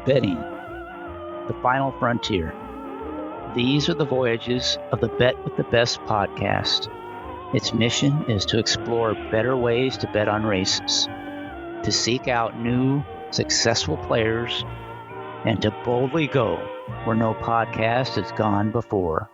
betting, the final frontier. These are the voyages of the Bet with the Best podcast. Its mission is to explore better ways to bet on races, to seek out new, successful players, and to boldly go where no podcast has gone before.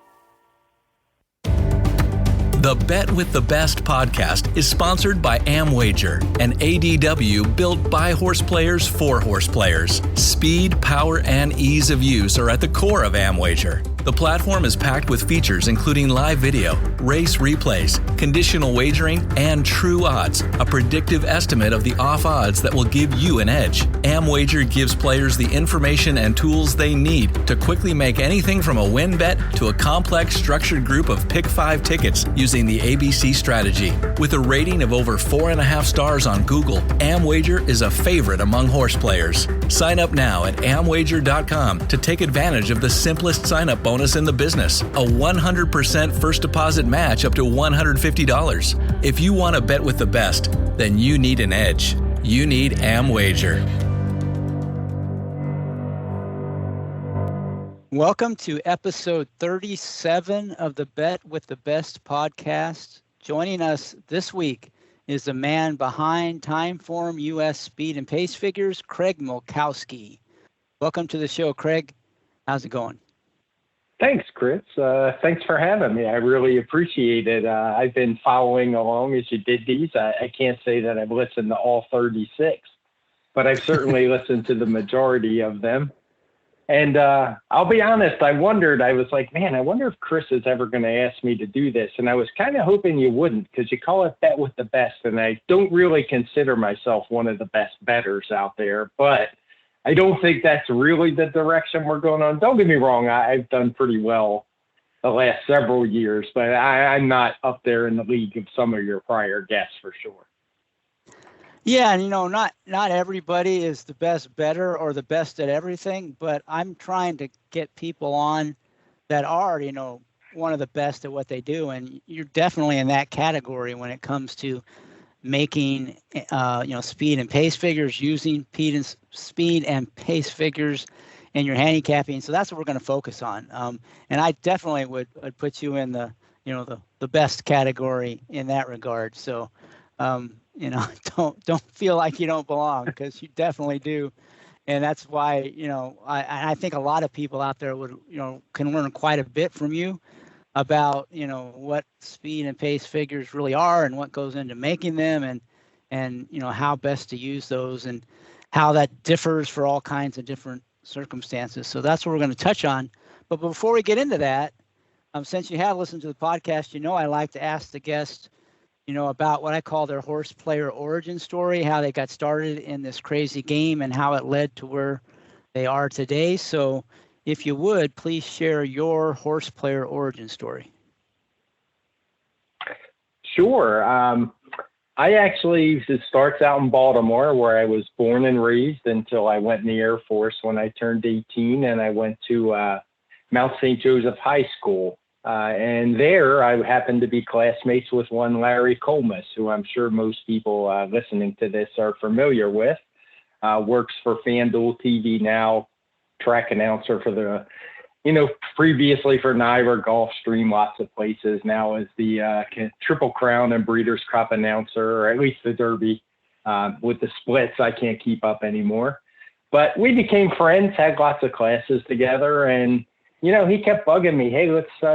The Bet with the Best podcast is sponsored by Amwager, an ADW built by horse players for horse players. Speed, power, and ease of use are at the core of Amwager. The platform is packed with features including live video, race replays, conditional wagering, and true odds, a predictive estimate of the off odds that will give you an edge. Amwager gives players the information and tools they need to quickly make anything from a win bet to a complex structured group of pick 5 tickets using the ABC strategy. With a rating of over 4.5 stars on Google, Amwager is a favorite among horse players. Sign up now at amwager.com to take advantage of the simplest sign-up bonus in the business, a 100% first deposit match up to $150. If you want to bet with the best, then you need an edge. You need Amwager. Welcome to episode 37 of the Bet with the Best podcast. Joining us this week is the man behind Timeform US Speed and Pace Figures, Craig Milkowski. Welcome to the show, Craig. How's it going? Thanks, Chris. Thanks for having me. I really appreciate it. I've been following along as you did these. I can't say that I've listened to all 36, but I've certainly listened to the majority of them. And I'll be honest, I was like, man, I wonder if Chris is ever going to ask me to do this. And I was kind of hoping you wouldn't, because you call it Bet with the Best. And I don't really consider myself one of the best bettors out there, but I don't think that's really the direction we're going on. Don't get me wrong, I've done pretty well the last several years, but I'm not up there in the league of some of your prior guests for sure. Yeah, and not everybody is the best bettor or the best at everything, but I'm trying to get people on that are, one of the best at what they do, and you're definitely in that category when it comes to making, speed and pace figures, using speed and pace figures in your handicapping. So that's what we're going to focus on. And I definitely would put you in the best category in that regard. So, don't feel like you don't belong, because you definitely do. And that's why, I think a lot of people out there would, can learn quite a bit from you about, what speed and pace figures really are and what goes into making them, and how best to use those and how that differs for all kinds of different circumstances. So that's what we're going to touch on. But before we get into that, since you have listened to the podcast, I like to ask the guest, about what I call their horse player origin story, how they got started in this crazy game and how it led to where they are today. So if you would, please share your horse player origin story. Sure. It starts out in Baltimore, where I was born and raised until I went in the Air Force when I turned 18, and I went to Mount St. Joseph High School. And there I happened to be classmates with one Larry Colemas, who I'm sure most people listening to this are familiar with. Works for FanDuel TV now, track announcer for the, previously for Niagara Gulfstream, lots of places. Now is the Triple Crown and Breeders' Cup announcer, or at least the Derby. With the splits, I can't keep up anymore. But we became friends, had lots of classes together, and he kept bugging me. Hey,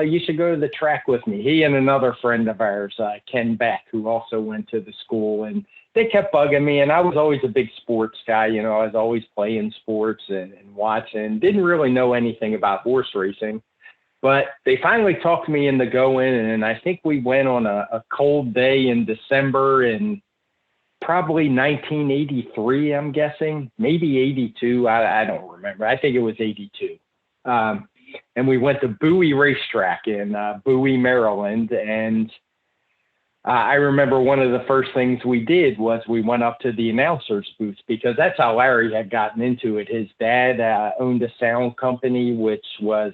you should go to the track with me. He and another friend of ours, Ken Beck, who also went to the school, and they kept bugging me. And I was always a big sports guy. I was always playing sports and watching, didn't really know anything about horse racing, but they finally talked me into going. And I think we went on a cold day in December in probably 1983, I'm guessing, maybe 82. I don't remember. I think it was 82. And we went to Bowie Racetrack in Bowie, Maryland. And I remember one of the first things we did was we went up to the announcer's booth, because that's how Larry had gotten into it. His dad owned a sound company, which was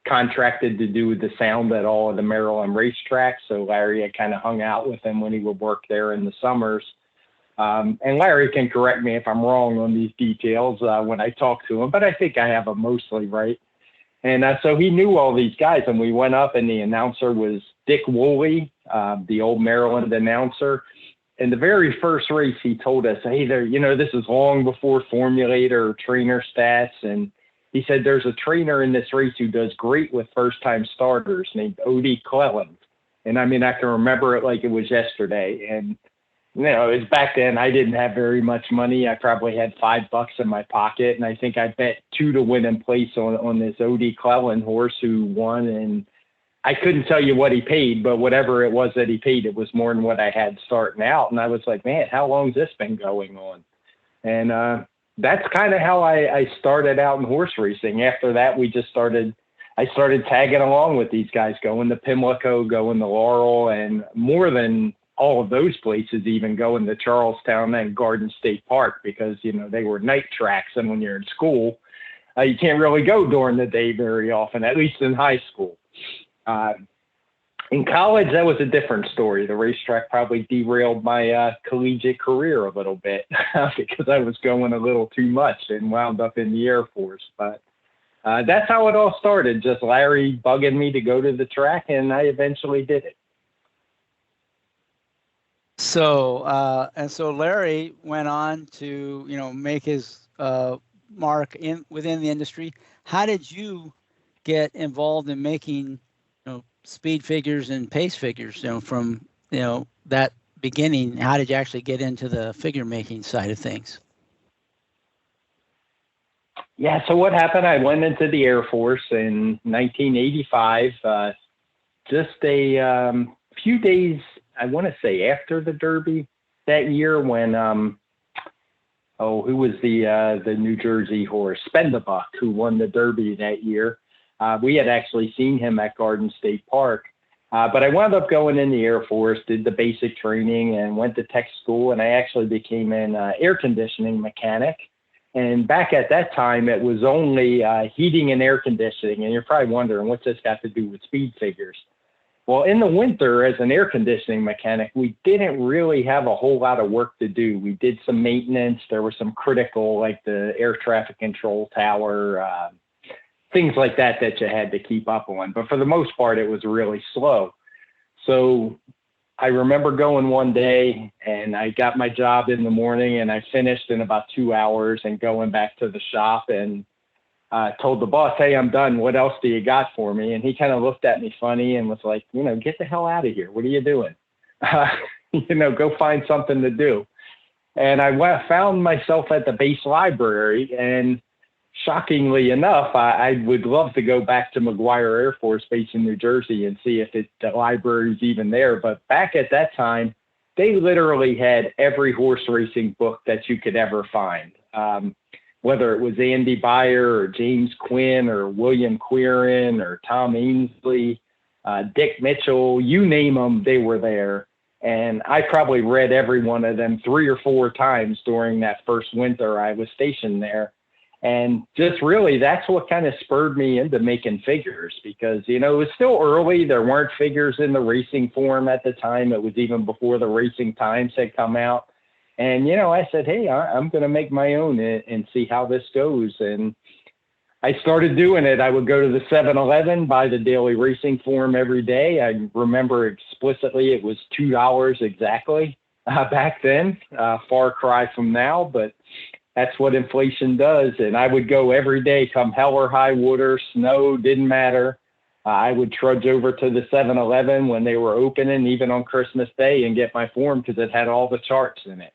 contracted to do the sound at all of the Maryland racetracks. So Larry had kind of hung out with him when he would work there in the summers. And Larry can correct me if I'm wrong on these details when I talk to him, but I think I have them mostly right. And so he knew all these guys, and we went up, and the announcer was Dick Woolley, the old Maryland announcer. And the very first race, he told us, hey, this is long before Formulator or trainer stats. And he said, there's a trainer in this race who does great with first-time starters named Odie Cleland. And I mean, I can remember it like it was yesterday. And, it was back then, I didn't have very much money. I probably had $5 in my pocket. And I think I bet 2 to win in place on this Odie Cleland horse who won. And I couldn't tell you what he paid, but whatever it was that he paid, it was more than what I had starting out. And I was like, man, how long has this been going on? And that's kind of how I started out in horse racing. After that, I started tagging along with these guys, going to Pimlico, going to Laurel, and more than all of those places, even going to Charlestown and Garden State Park, because, they were night tracks. And when you're in school, you can't really go during the day very often, at least in high school. In college, that was a different story. The racetrack probably derailed my collegiate career a little bit because I was going a little too much and wound up in the Air Force. But that's how it all started, just Larry bugging me to go to the track, and I eventually did it. So Larry went on to, make his mark within the industry. How did you get involved in making speed figures and pace figures, from, that beginning? How did you actually get into the figure making side of things? Yeah. So what happened, I went into the Air Force in 1985, just a few days, I want to say after the Derby that year, when, who was the New Jersey horse, Spendabuck, who won the Derby that year. We had actually seen him at Garden State Park, but I wound up going in the Air Force, did the basic training, and went to tech school, and I actually became an air conditioning mechanic. And back at that time, it was only heating and air conditioning, and you're probably wondering, what's this got to do with speed figures? Well, in the winter, as an air conditioning mechanic, we didn't really have a whole lot of work to do. We did some maintenance. There was some critical, like the air traffic control tower, things like that you had to keep up on. But for the most part, it was really slow. So I remember going one day, and I got my job in the morning, and I finished in about 2 hours, and going back to the shop and told the boss, hey, I'm done. What else do you got for me? And he kind of looked at me funny and was like, get the hell out of here. What are you doing? Go find something to do. And I found myself at the base library, and shockingly enough, I would love to go back to McGuire Air Force Base in New Jersey and see if the library's even there. But back at that time, they literally had every horse racing book that you could ever find. Whether it was Andy Beyer or James Quinn or William Quirin or Tom Ainsley, Dick Mitchell, you name them, they were there. And I probably read every one of them 3 or 4 times during that first winter I was stationed there. And just really, that's what kind of spurred me into making figures, because, it was still early. There weren't figures in the racing form at the time. It was even before the Racing Times had come out. And, I said, hey, I'm going to make my own and see how this goes. And I started doing it. I would go to the 7-Eleven, buy the daily racing form every day. I remember explicitly it was $2 exactly back then, far cry from now, but that's what inflation does. And I would go every day, come hell or high water, snow, didn't matter. I would trudge over to the 7-Eleven when they were opening, even on Christmas Day, and get my form because it had all the charts in it.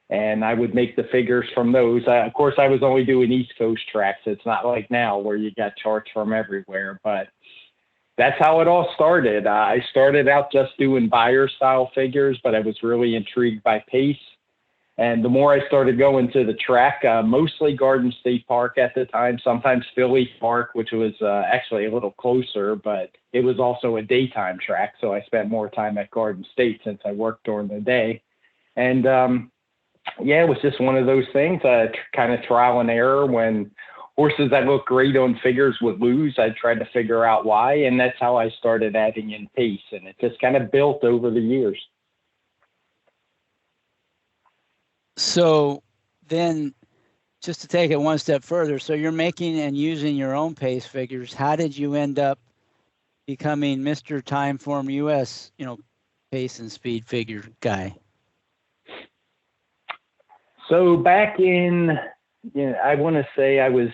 And I would make the figures from those. Of course, I was only doing East Coast tracks. It's not like now where you got charts from everywhere, but that's how it all started. I started out just doing Beyer style figures, but I was really intrigued by pace. And the more I started going to the track, mostly Garden State Park at the time, sometimes Philly Park, which was actually a little closer, but it was also a daytime track. So I spent more time at Garden State since I worked during the day. And it was just one of those things, kind of trial and error. When horses that look great on figures would lose, I tried to figure out why. And that's how I started adding in pace. And it just kind of built over the years. So then, just to take it one step further, so you're making and using your own pace figures. How did you end up becoming Mr. Timeform US, pace and speed figure guy? So back in, I want to say I was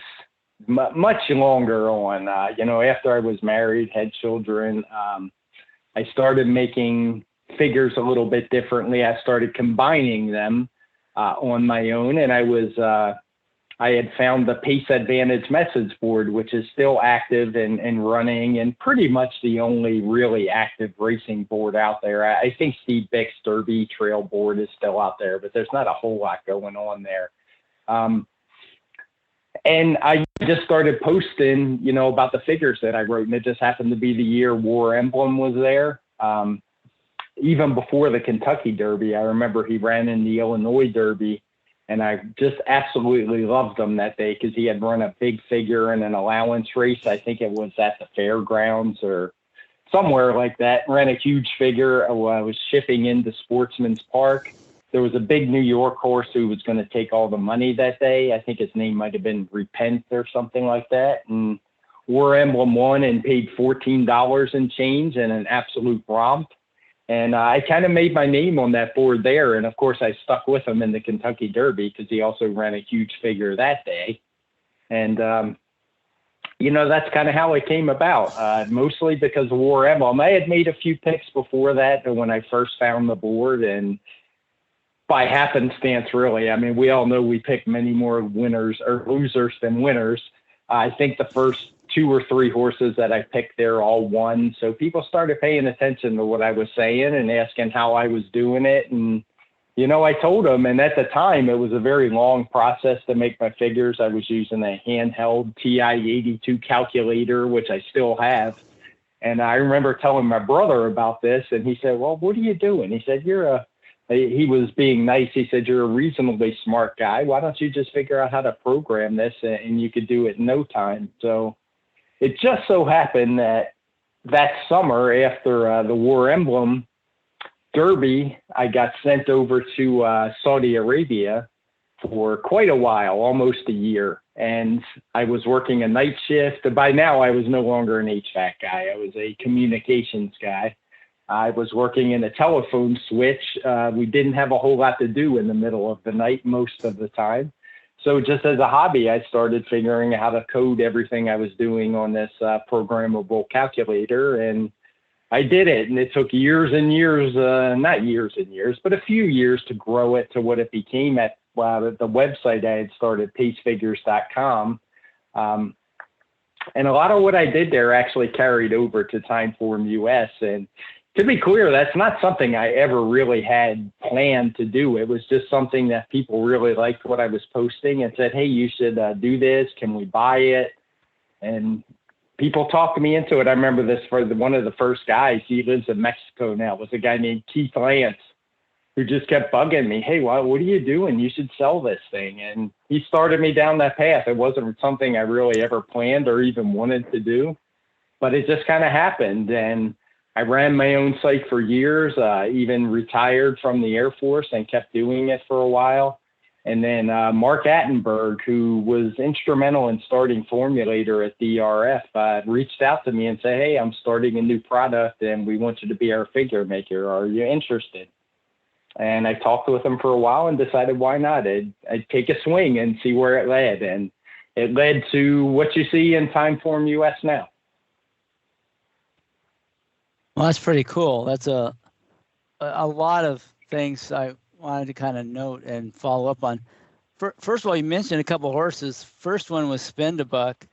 much longer on, after I was married, had children, I started making figures a little bit differently. I started combining them on my own, and I had found the Pace Advantage message board, which is still active and running, and pretty much the only really active racing board out there. I think Steve Bick's Derby trail board is still out there, but there's not a whole lot going on there. And I just started posting, about the figures that I wrote, and it just happened to be the year War Emblem was there. Even before the Kentucky Derby, I remember he ran in the Illinois Derby, and I just absolutely loved him that day because he had run a big figure in an allowance race. I think it was at the fairgrounds or somewhere like that. Ran a huge figure. I was shipping into Sportsman's Park. There was a big New York horse who was going to take all the money that day. I think his name might have been Repent or something like that. And War Emblem won and paid $14 and change in an absolute romp. And I kind of made my name on that board there. And of course, I stuck with him in the Kentucky Derby because he also ran a huge figure that day. And, that's kind of how it came about, mostly because of War Emblem. I had made a few picks before that when I first found the board. And by happenstance, really, I mean, we all know we pick many more winners or losers than winners. I think the first 2 or 3 horses that I picked there all won. So people started paying attention to what I was saying and asking how I was doing it. And, I told them, and at the time it was a very long process to make my figures. I was using a handheld TI-82 calculator, which I still have. And I remember telling my brother about this, and he said, well, what are you doing? He said, he was being nice. He said, you're a reasonably smart guy. Why don't you just figure out how to program this and you could do it in no time? So it just so happened that summer after the War Emblem Derby, I got sent over to Saudi Arabia for quite a while, almost a year. And I was working a night shift. By now, I was no longer an HVAC guy. I was a communications guy. I was working in a telephone switch. We didn't have a whole lot to do in the middle of the night most of the time. So just as a hobby, I started figuring out how to code everything I was doing on this programmable calculator. And I did it. And it took years and years, not years and years, but a few years to grow it to what it became at the website I had started, pacefigures.com. And a lot of what I did there actually carried over to Timeform US. And to be clear, that's not something I ever really had planned to do. It was just something that people really liked what I was posting and said, hey, you should do this. Can we buy it? And people talked me into it. I remember this for one of the first guys. He lives in Mexico now. It was a guy named Keith Lance who just kept bugging me. Hey, what are you doing? You should sell this thing. And he started me down that path. It wasn't something I really ever planned or even wanted to do, but it just kind of happened. And I ran my own site for years, even retired from the Air Force and kept doing it for a while. And then Mark Attenberg, who was instrumental in starting Formulator at DRF, reached out to me and said, hey, I'm starting a new product and we want you to be our figure maker. Are you interested? And I talked with him for a while and decided why not? I'd take a swing and see where it led. And it led to what you see in Timeform US now. Well, that's pretty cool. That's a lot of things I wanted to kind of note and follow up on. First of all, you mentioned a couple horses. First one was Spin to Buck.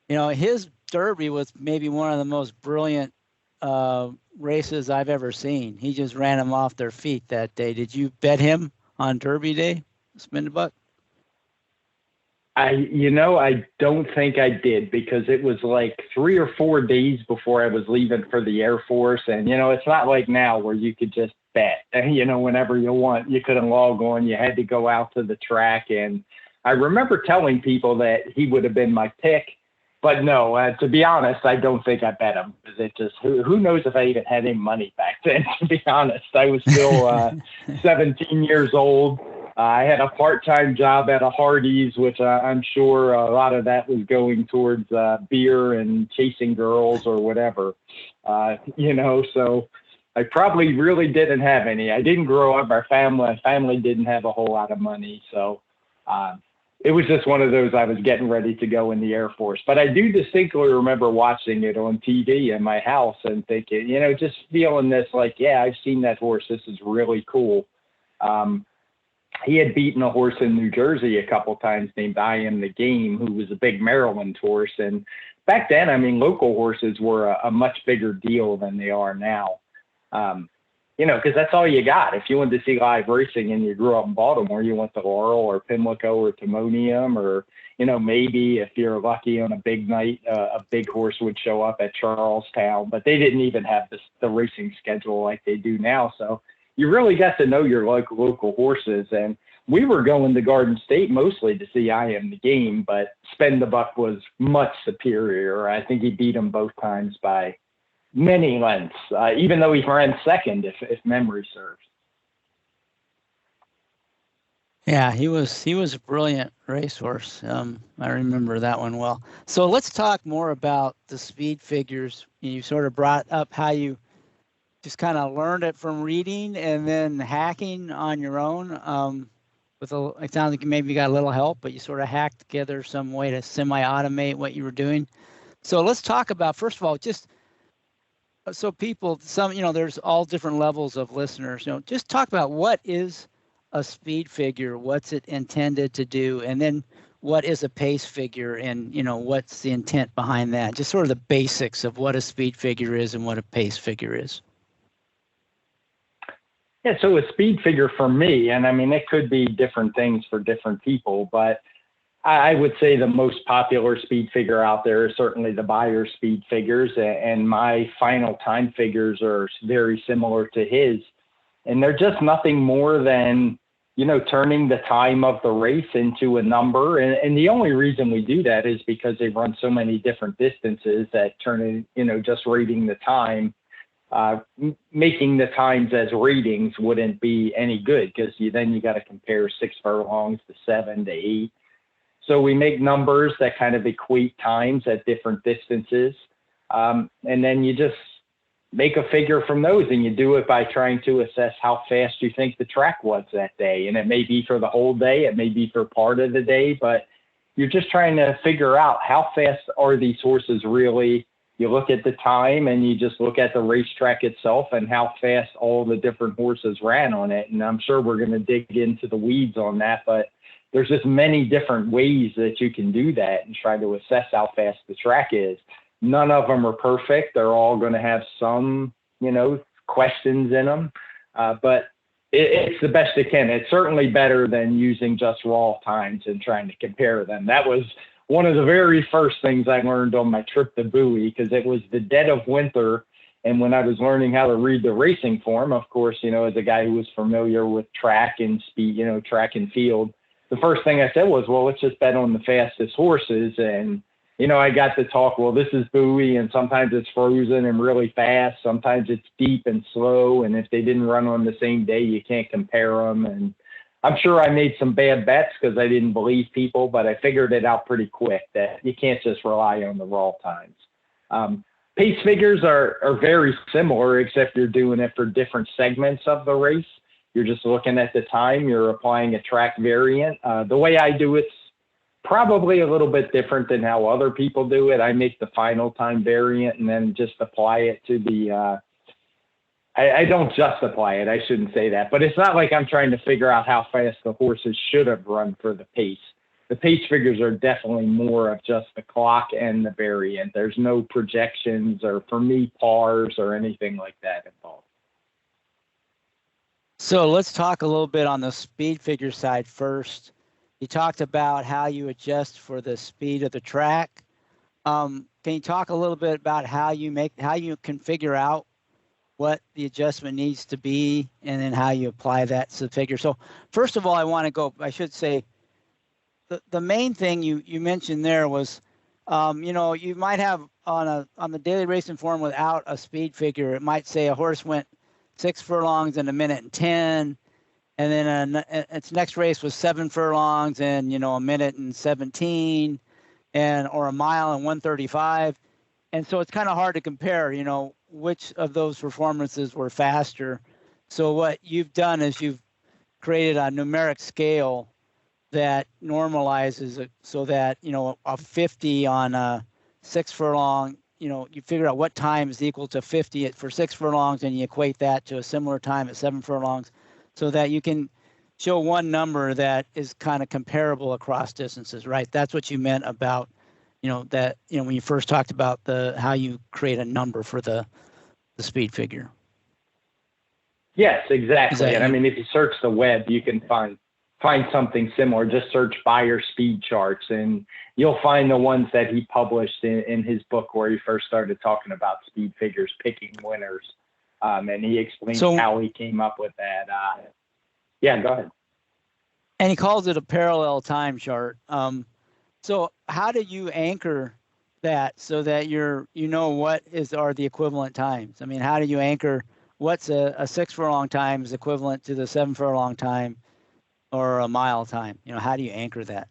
His Derby was maybe one of the most brilliant races I've ever seen. He just ran them off their feet that day. Did you bet him on Derby Day, Spin to Buck? I don't think I did because it was like 3 or 4 days before I was leaving for the Air Force. And, it's not like now where you could just bet, whenever you want. You couldn't log on. You had to go out to the track. And I remember telling people that he would have been my pick. But no, to be honest, I don't think I bet him because it just, who knows if I even had any money back then, to be honest. I was still 17 years old. I had a part-time job at a Hardee's, which I'm sure a lot of that was going towards beer and chasing girls or whatever, so I probably really didn't have any. I didn't grow up. Our family didn't have a whole lot of money. So it was just one of those, I was getting ready to go in the Air Force. But I do distinctly remember watching it on TV in my house and thinking, just feeling this like, yeah, I've seen that horse. This is really cool. He had beaten a horse in New Jersey a couple times named I Am the Game, who was a big Maryland horse. And back then, local horses were a much bigger deal than they are now. Because that's all you got. If you wanted to see live racing and you grew up in Baltimore, you went to Laurel or Pimlico or Timonium, or, maybe if you're lucky on a big night, a big horse would show up at Charlestown, but they didn't even have the racing schedule like they do now. So you really got to know your local horses. And we were going to Garden State mostly to see I Am the Game, but Spend the Buck was much superior. I think he beat him both times by many lengths, even though he ran second, if memory serves. Yeah, he was a brilliant racehorse. I remember that one well. So let's talk more about the speed figures. You sort of brought up how you just kind of learned it from reading and then hacking on your own. It sounds like maybe you got a little help, but you sort of hacked together some way to semi-automate what you were doing. So let's talk about, first of all, just so people, there's all different levels of listeners, just talk about what is a speed figure, what's it intended to do, and then what is a pace figure, and, what's the intent behind that? Just sort of the basics of what a speed figure is and what a pace figure is. Yeah, so a speed figure for me, and it could be different things for different people, but I would say the most popular speed figure out there is certainly the Beyer speed figures, and my final time figures are very similar to his. And they're just nothing more than, turning the time of the race into a number. And the only reason we do that is because they run so many different distances that turning, just rating the time, making the times as ratings wouldn't be any good, because then you got to compare 6 furlongs to 7 to 8. So we make numbers that kind of equate times at different distances. And then you just make a figure from those, and you do it by trying to assess how fast you think the track was that day. And it may be for the whole day, it may be for part of the day, but you're just trying to figure out how fast are these horses really. You look at the time and you just look at the racetrack itself and how fast all the different horses ran on it. And I'm sure we're going to dig into the weeds on that, but there's just many different ways that you can do that and try to assess how fast the track is. None of them are perfect. They're all going to have some, questions in them, but it's the best it can. It's certainly better than using just raw times and trying to compare them. That was one of the very first things I learned on my trip to Bowie, because it was the dead of winter. And when I was learning how to read the racing form, of course, as a guy who was familiar with track and speed, track and field, the first thing I said was, well, let's just bet on the fastest horses. And, I got to talk, well, this is Bowie, and sometimes it's frozen and really fast. Sometimes it's deep and slow. And if they didn't run on the same day, you can't compare them. And I'm sure I made some bad bets because I didn't believe people, but I figured it out pretty quick that you can't just rely on the raw times. Pace figures are very similar, except you're doing it for different segments of the race. You're just looking at the time, you're applying a track variant. The way I do it's probably a little bit different than how other people do it. I make the final time variant and then just apply it to the, I don't just apply it, I shouldn't say that, but it's not like I'm trying to figure out how fast the horses should have run for the pace. The pace figures are definitely more of just the clock and the variant. There's no projections or, for me, pars or anything like that involved. So let's talk a little bit on the speed figure side first. You talked about how you adjust for the speed of the track. Can you talk a little bit about how you can figure out what the adjustment needs to be, and then how you apply that to the figure? So first of all, I should say the main thing you mentioned there was, you might have on the daily racing form without a speed figure, it might say a horse went 6 furlongs in 1 minute and 10, and then its next race was 7 furlongs and, a minute and 17, or a mile and 1:35. And so it's kind of hard to compare, which of those performances were faster. So what you've done is you've created a numeric scale that normalizes it so that, a 50 on a 6 furlong, you figure out what time is equal to 50 for 6 furlongs, and you equate that to a similar time at 7 furlongs, so that you can show one number that is kind of comparable across distances, right? That's what you meant about, that, when you first talked about how you create a number for the speed figure. Yes, exactly. And I mean, if you search the web, you can find something similar. Just search Beyer speed charts, and you'll find the ones that he published in his book where he first started talking about speed figures, picking winners. And he explains how he came up with that. Yeah, go ahead. And he calls it a parallel time chart. So how do you anchor that so that what are the equivalent times? I mean, how do you anchor what's a 6 furlong time is equivalent to the 7 furlong time or a mile time? How do you anchor that?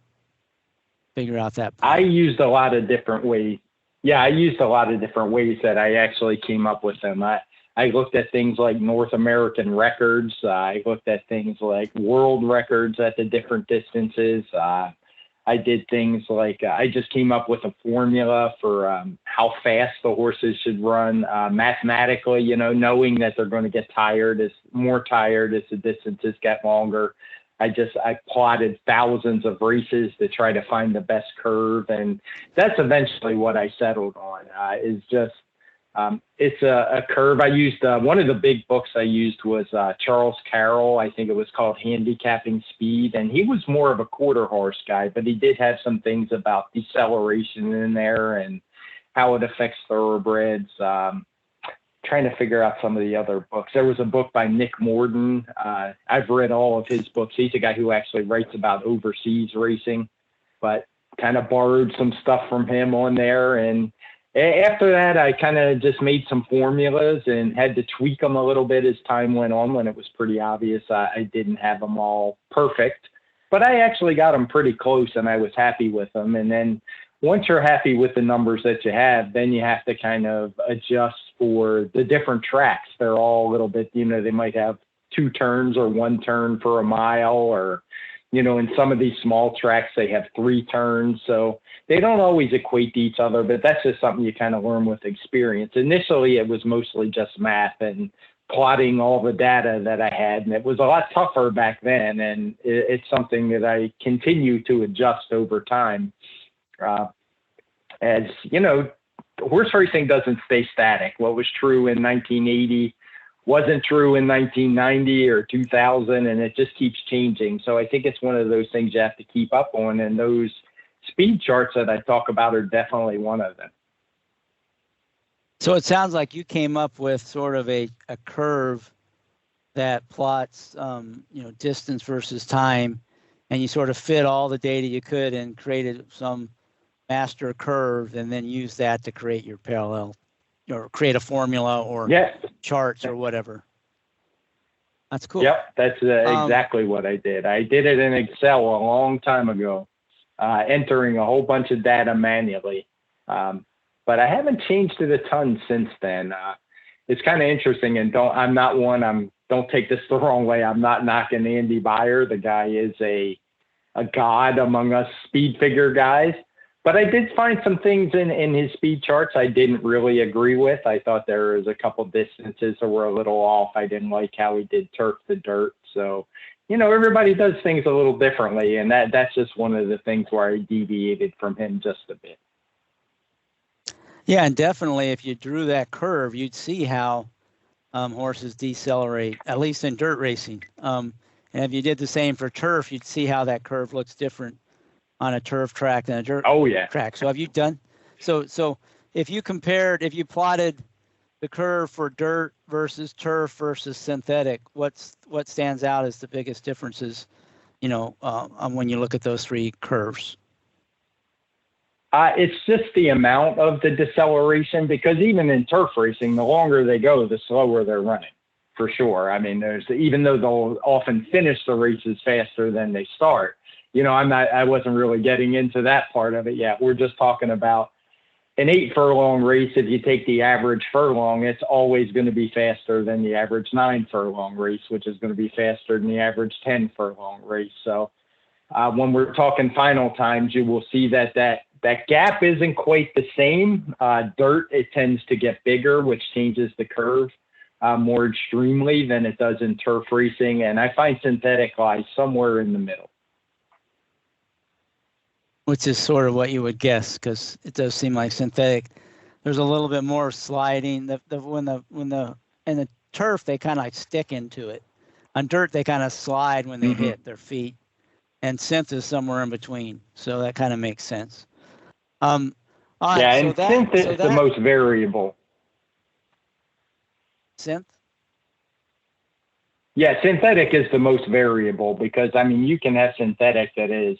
Figure out that point. I used a lot of different ways. Yeah, I used a lot of different ways that I actually came up with them. I looked at things like North American records. I looked at things like world records at the different distances. I did things like I just came up with a formula for how fast the horses should run mathematically, knowing that they're going to get more tired as the distances get longer. I plotted thousands of races to try to find the best curve. And that's eventually what I settled on, is just it's a curve. I used one of the big books I used was Charles Carroll. I think it was called Handicapping Speed. And he was more of a quarter horse guy, but he did have some things about deceleration in there and how it affects thoroughbreds. Trying to figure out some of the other books. There was a book by Nick Morden. I've read all of his books. He's a guy who actually writes about overseas racing, but kind of borrowed some stuff from him on there. And after that, I kind of just made some formulas and had to tweak them a little bit as time went on, when it was pretty obvious I didn't have them all perfect, but I actually got them pretty close and I was happy with them. And then once you're happy with the numbers that you have, then you have to kind of adjust for the different tracks. They're all a little bit, they might have 2 turns or 1 turn for a mile, or, in some of these small tracks, they have 3 turns. So they don't always equate to each other, but that's just something you kind of learn with experience. Initially, it was mostly just math and plotting all the data that I had, and it was a lot tougher back then. And it's something that I continue to adjust over time. As horse racing doesn't stay static. What was true in 1980 wasn't true in 1990 or 2000, and it just keeps changing. So I think it's one of those things you have to keep up on, and those speed charts that I talk about are definitely one of them. So it sounds like you came up with sort of a curve that plots, distance versus time, and you sort of fit all the data you could and created some master curve, and then use that to create your parallel, or create a formula or charts or whatever. That's cool. Yep, that's exactly what I did. I did it in Excel a long time ago, entering a whole bunch of data manually. But I haven't changed it a ton since then. It's kind of interesting, and don't take this the wrong way. I'm not knocking Andy Beyer. The guy is a god among us speed figure guys. But I did find some things in his speed charts I didn't really agree with. I thought there was a couple distances that were a little off. I didn't like how he did turf to dirt. So, everybody does things a little differently. And that's just one of the things where I deviated from him just a bit. Yeah, and definitely if you drew that curve, you'd see how horses decelerate, at least in dirt racing. And if you did the same for turf, you'd see how that curve looks different on a turf track than a dirt track. So have you done so if you plotted the curve for dirt versus turf versus synthetic, what stands out as the biggest differences, when you look at those 3 curves? It's just the amount of the deceleration, because even in turf racing, the longer they go, the slower they're running. for sure. I mean, even though they'll often finish the races faster than they start, I wasn't really getting into that part of it yet. We're just talking about an 8 furlong race. If you take the average furlong, it's always going to be faster than the average 9 furlong race, which is going to be faster than the average 10 furlong race. So when we're talking final times, you will see that gap isn't quite the same. Dirt, it tends to get bigger, which changes the curve more extremely than it does in turf racing. And I find synthetic lies somewhere in the middle. Which is sort of what you would guess, because it does seem like synthetic. There's a little bit more sliding. In the turf, they kind of like stick into it. On dirt, they kind of slide when they hit their feet. And synth is somewhere in between, so that kind of makes sense. Synth is the most variable. Synth? Yeah, synthetic is the most variable because, you can have synthetic that is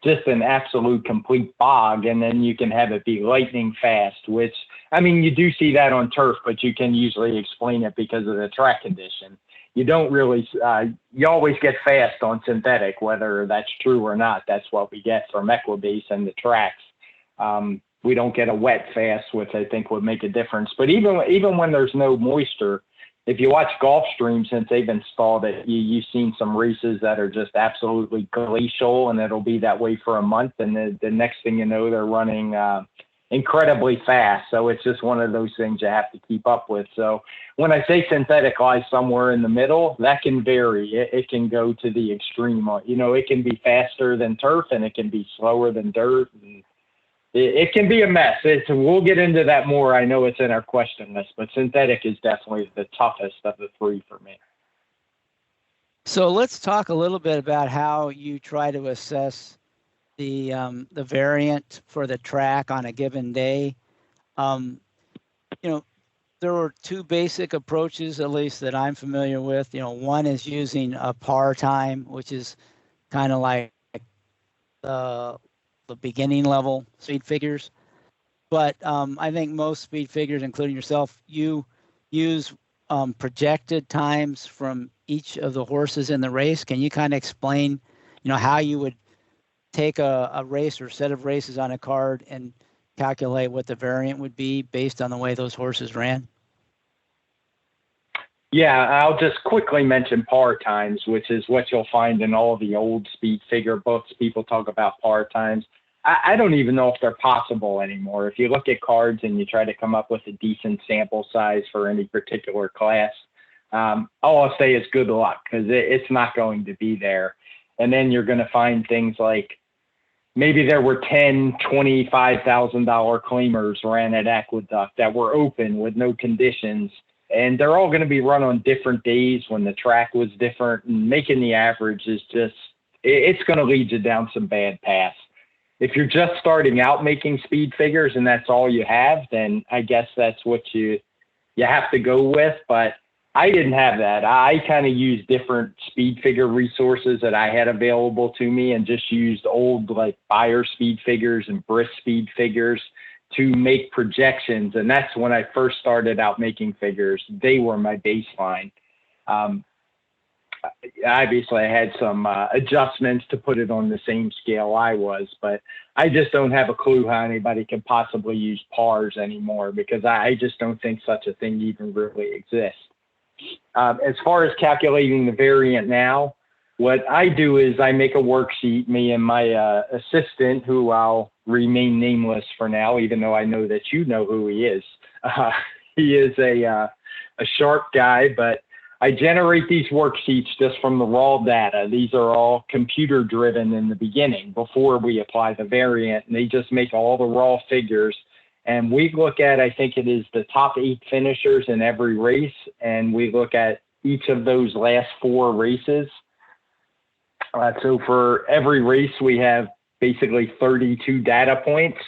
just an absolute complete bog, and then you can have it be lightning fast, which, you do see that on turf, but you can usually explain it because of the track condition. You don't really, you always get fast on synthetic, whether that's true or not. That's what we get from Equibase and the tracks. We don't get a wet fast, which I think would make a difference. But even when there's no moisture, if you watch Gulfstream since they've installed it, you've seen some races that are just absolutely glacial, and it'll be that way for a month. And the next thing you know, they're running incredibly fast. So it's just one of those things you have to keep up with. So when I say synthetic lies somewhere in the middle, that can vary. It can go to the extreme. It can be faster than turf, and it can be slower than dirt. And it can be a mess. We'll get into that more. I know it's in our question list, but synthetic is definitely the toughest of the three for me. So let's talk a little bit about how you try to assess the variant for the track on a given day. There were two basic approaches, at least that I'm familiar with. One is using a par time, which is kind of like the beginning level speed figures. But I think most speed figures, including yourself, you use projected times from each of the horses in the race. Can you kind of explain, how you would take a race or set of races on a card and calculate what the variant would be based on the way those horses ran? Yeah, I'll just quickly mention par times, which is what you'll find in all the old speed figure books. People talk about par times. I don't even know if they're possible anymore. If you look at cards and you try to come up with a decent sample size for any particular class, all I'll say is good luck, because it's not going to be there. And then you're going to find things like maybe there were $10,000, $25,000 claimers ran at Aqueduct that were open with no conditions. And they're all going to be run on different days when the track was different, and making the average is just, it's going to lead you down some bad paths. If you're just starting out making speed figures and that's all you have, then I guess that's what you have to go with. But I didn't have that. I kind of used different speed figure resources that I had available to me, and just used old like Bayer speed figures and Briss speed figures to make projections. And that's when I first started out making figures. They were my baseline. Obviously I had some adjustments to put it on the same scale I was, but I just don't have a clue how anybody can possibly use pars anymore, because I just don't think such a thing even really exists. As far as calculating the variant now, what I do is I make a worksheet, me and my assistant, who I'll remain nameless for now, even though I know that you know who he is. He is a sharp guy, but I generate these worksheets just from the raw data. These are all computer driven in the beginning before we apply the variant, and they just make all the raw figures. And we look at, I think it is the top 8 finishers in every race, and we look at each of those last 4 races. So for every race, we have basically 32 data points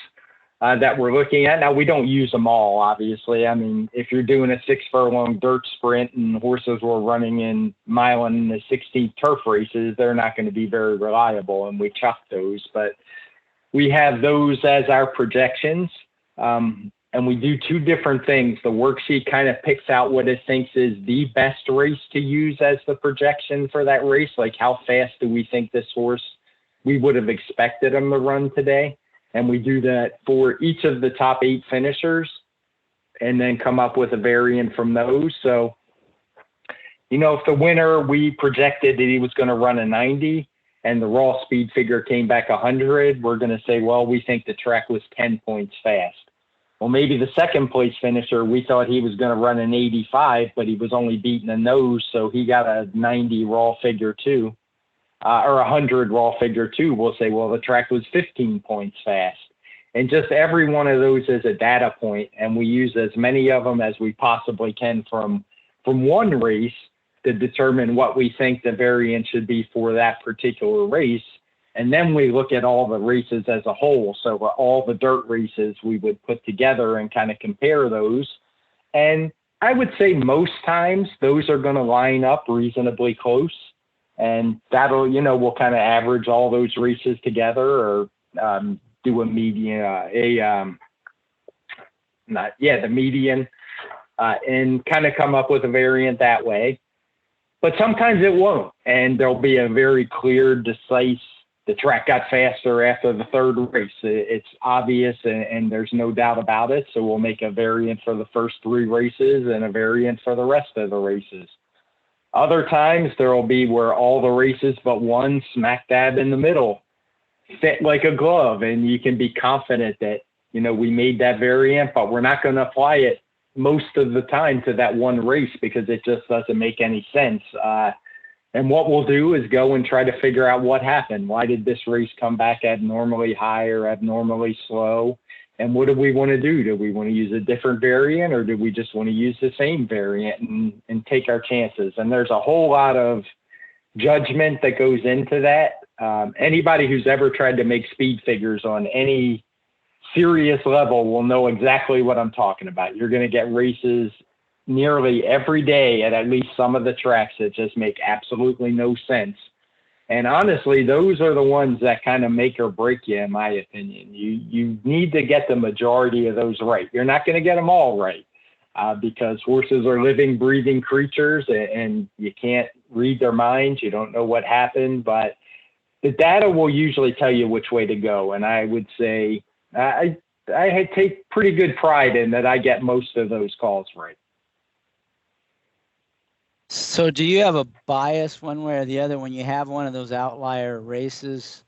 that we're looking at. Now, we don't use them all, obviously. I mean, if you're doing a 6 furlong dirt sprint and horses were running in mile and the 16th turf races, they're not going to be very reliable, and we chuck those. But we have those as our projections. and we do two different things. The worksheet kind of picks out what it thinks is the best race to use as the projection for that race. Like, how fast do we think this horse, we would have expected him to run today? And we do that for each of the top 8 finishers, and then come up with a variant from those. So, you know, if the winner, we projected that he was going to run a 90 and the raw speed figure came back 100, we're going to say, well, we think the track was 10 points fast. Well, maybe the second place finisher, we thought he was going to run an 85, but he was only beating the nose, so he got a 90 raw figure 2, or 100 raw figure 2. We'll say, well, the track was 15 points fast. And just every one of those is a data point, and we use as many of them as we possibly can from one race to determine what we think the variant should be for that particular race. And then we look at all the races as a whole. So all the dirt races we would put together and kind of compare those. And I would say most times those are going to line up reasonably close. And that'll, you know, we'll kind of average all those races together, or do a median, the median, and kind of come up with a variant that way. But sometimes it won't, and there'll be a very clear, concise, the track got faster after the third race. It's obvious, and there's no doubt about it. So we'll make a variant for the first 3 races and a variant for the rest of the races. Other times there will be where all the races but one smack dab in the middle fit like a glove, and you can be confident that, you know, we made that variant, but we're not going to apply it most of the time to that one race because it just doesn't make any sense. And what we'll do is go and try to figure out what happened. Why did this race come back abnormally high or abnormally slow? And what do we want to do? Do we want to use a different variant, or do we just want to use the same variant and take our chances? And there's a whole lot of judgment that goes into that. Anybody who's ever tried to make speed figures on any serious level will know exactly what I'm talking about. You're going to get races nearly every day at least some of the tracks that just make absolutely no sense. And honestly, those are the ones that kind of make or break you, in my opinion. You need to get the majority of those right. You're not going to get them all right because horses are living, breathing creatures, and you can't read their minds. You don't know what happened, but the data will usually tell you which way to go. And I would say I take pretty good pride in that I get most of those calls right. So do you have a bias one way or the other when you have one of those outlier races?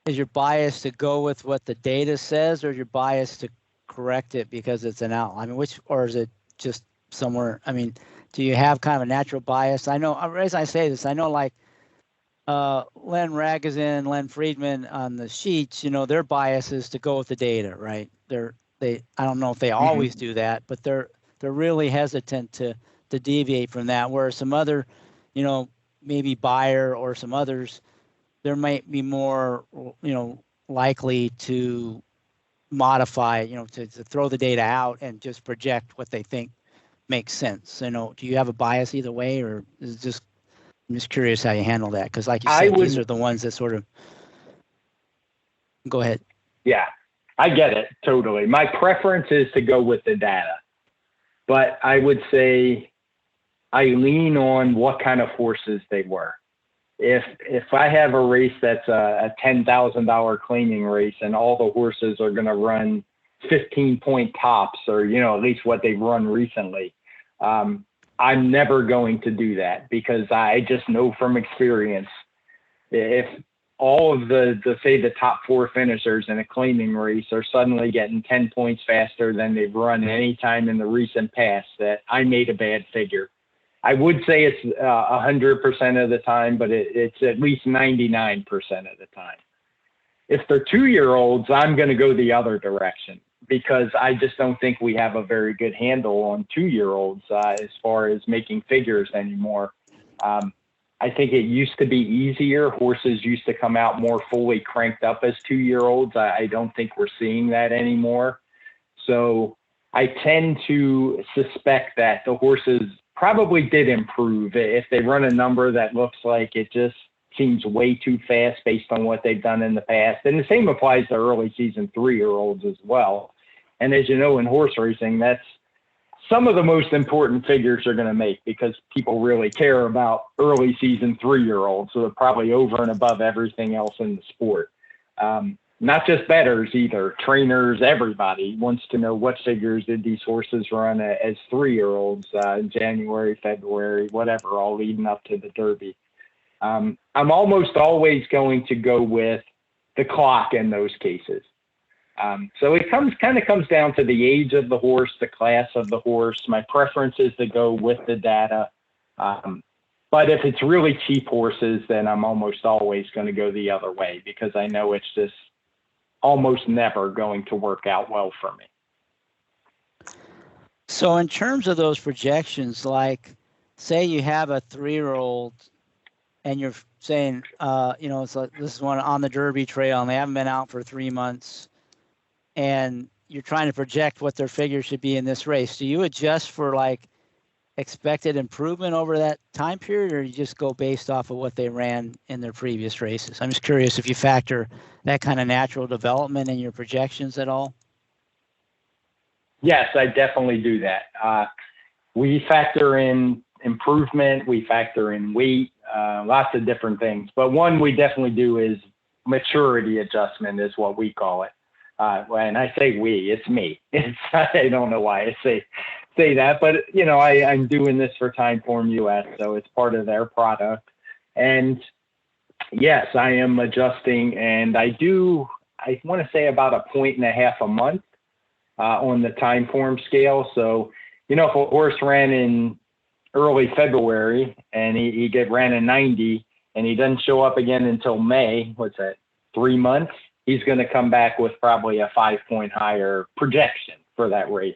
Is your bias to go with what the data says, or is your bias to correct it because it's an outlier? I mean, or is it just somewhere? I mean, do you have kind of a natural bias? I know, as I say this, I know like Len Ragozin, Len Friedman on the sheets, you know, their bias is to go with the data, right? I don't know if they always do that, but they're really hesitant to deviate from that, where some other, you know, maybe Bayer or some others, there might be more, you know, likely to modify, you know, to throw the data out and just project what they think makes sense. You know, do you have a bias either way, or is it just, I'm just curious how you handle that? Because like you said, these are the ones that sort of, go ahead. Yeah, I get it, totally. My preference is to go with the data, but I would say I lean on what kind of horses they were. If I have a race that's a $10,000 claiming race and all the horses are going to run 15-point tops, or, you know, at least what they've run recently, I'm never going to do that because I just know from experience, if all of say the top 4 finishers in a claiming race are suddenly getting 10 points faster than they've run any time in the recent past, that I made a bad figure. I would say it's 100% of the time, but it's at least 99% of the time. If they're 2-year-olds, I'm going to go the other direction because I just don't think we have a very good handle on 2-year-olds as far as making figures anymore. I think it used to be easier. Horses used to come out more fully cranked up as 2-year-olds. I don't think we're seeing that anymore. So I tend to suspect that the horses probably did improve. If they run a number that looks like it just seems way too fast based on what they've done in the past. And the same applies to early season 3-year-olds as well. And as you know, in horse racing, that's some of the most important figures you're going to make because people really care about early season 3-year-olds. So they're probably over and above everything else in the sport. Not just bettors either, trainers, everybody wants to know what figures did these horses run as 3-year-olds in January, February, whatever, all leading up to the Derby. I'm almost always going to go with the clock in those cases. So it comes down to the age of the horse, the class of the horse. My preference is to go with the data. But if it's really cheap horses, then I'm almost always going to go the other way because I know it's just almost never going to work out well for me. So in terms of those projections, like say you have a 3-year-old and you're saying, it's like this is one on the Derby trail and they haven't been out for 3 months and you're trying to project what their figure should be in this race. Do you adjust for like expected improvement over that time period, or you just go based off of what they ran in their previous races? I'm just curious if you factor that kind of natural development in your projections at all. Yes, I definitely do that. We factor in improvement, we factor in weight, lots of different things. But one we definitely do is maturity adjustment is what we call it. When I say we, it's me. I don't know why I say that, but I'm doing this for Timeform US, so it's part of their product. And yes, I am adjusting, and I want to say about 1.5 points a month on the Timeform scale. So, if a horse ran in early February and he ran a 90 and he doesn't show up again until May, what's that, 3 months? He's going to come back with probably a 5-point higher projection for that race.